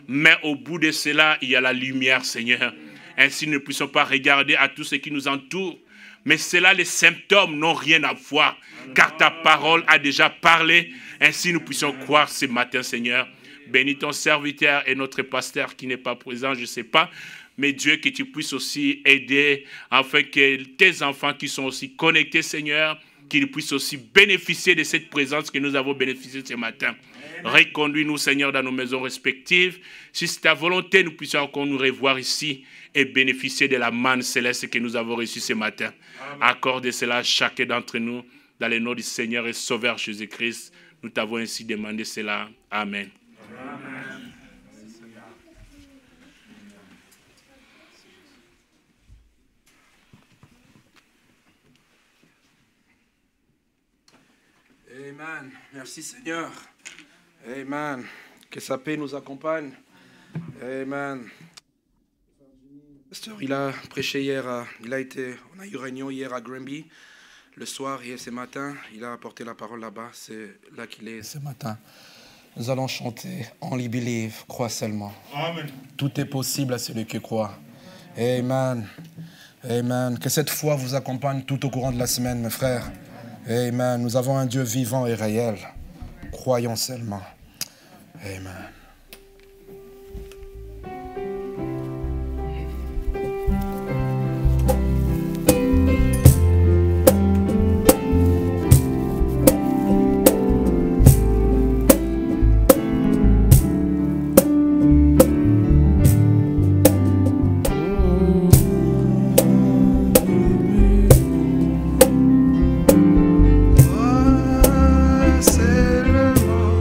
mais au bout de cela, il y a la lumière, Seigneur. Ainsi, nous ne puissions pas regarder à tout ce qui nous entoure, mais cela, les symptômes n'ont rien à voir, car ta parole a déjà parlé. Ainsi, nous puissions croire ce matin, Seigneur. Bénis ton serviteur et notre pasteur qui n'est pas présent, je ne sais pas. Mais Dieu, que tu puisses aussi aider, afin que tes enfants qui sont aussi connectés, Seigneur, qu'ils puissent aussi bénéficier de cette présence que nous avons bénéficiée ce matin. Reconduis-nous, Seigneur, dans nos maisons respectives. Si c'est ta volonté, nous puissions encore nous revoir ici et bénéficier de la manne céleste que nous avons reçue ce matin. Accorde cela à chacun d'entre nous, dans le nom du Seigneur et Sauveur Jésus-Christ. Nous t'avons ainsi demandé cela. Amen. Amen. Merci Seigneur. Amen. Que sa paix nous accompagne. Amen. Pasteur, il a prêché hier, on a eu réunion hier à Granby. Le soir et ce matin, il a apporté la parole là-bas. C'est là qu'il est ce matin. Nous allons chanter Only Believe, crois seulement. Amen. Tout est possible à celui qui croit. Amen. Amen. Que cette foi vous accompagne tout au courant de la semaine, mes frères. Amen. Nous avons un Dieu vivant et réel. Croyons seulement. Amen. C'est le mot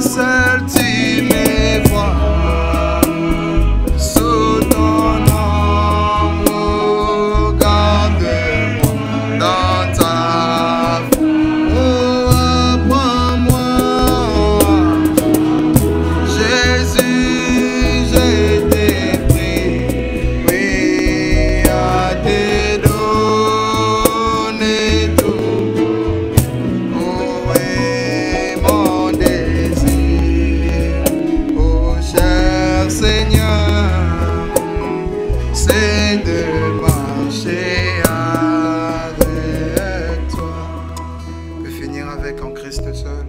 seul tu me vois. Sous ton ombre, garde-moi dans ta foi. Prends-moi, Jésus, je t'ai pris, oui, à te donner tout. Oh, est mon désir, oh cher Seigneur, c'est de marcher avec toi. On peut finir avec en Christ seul.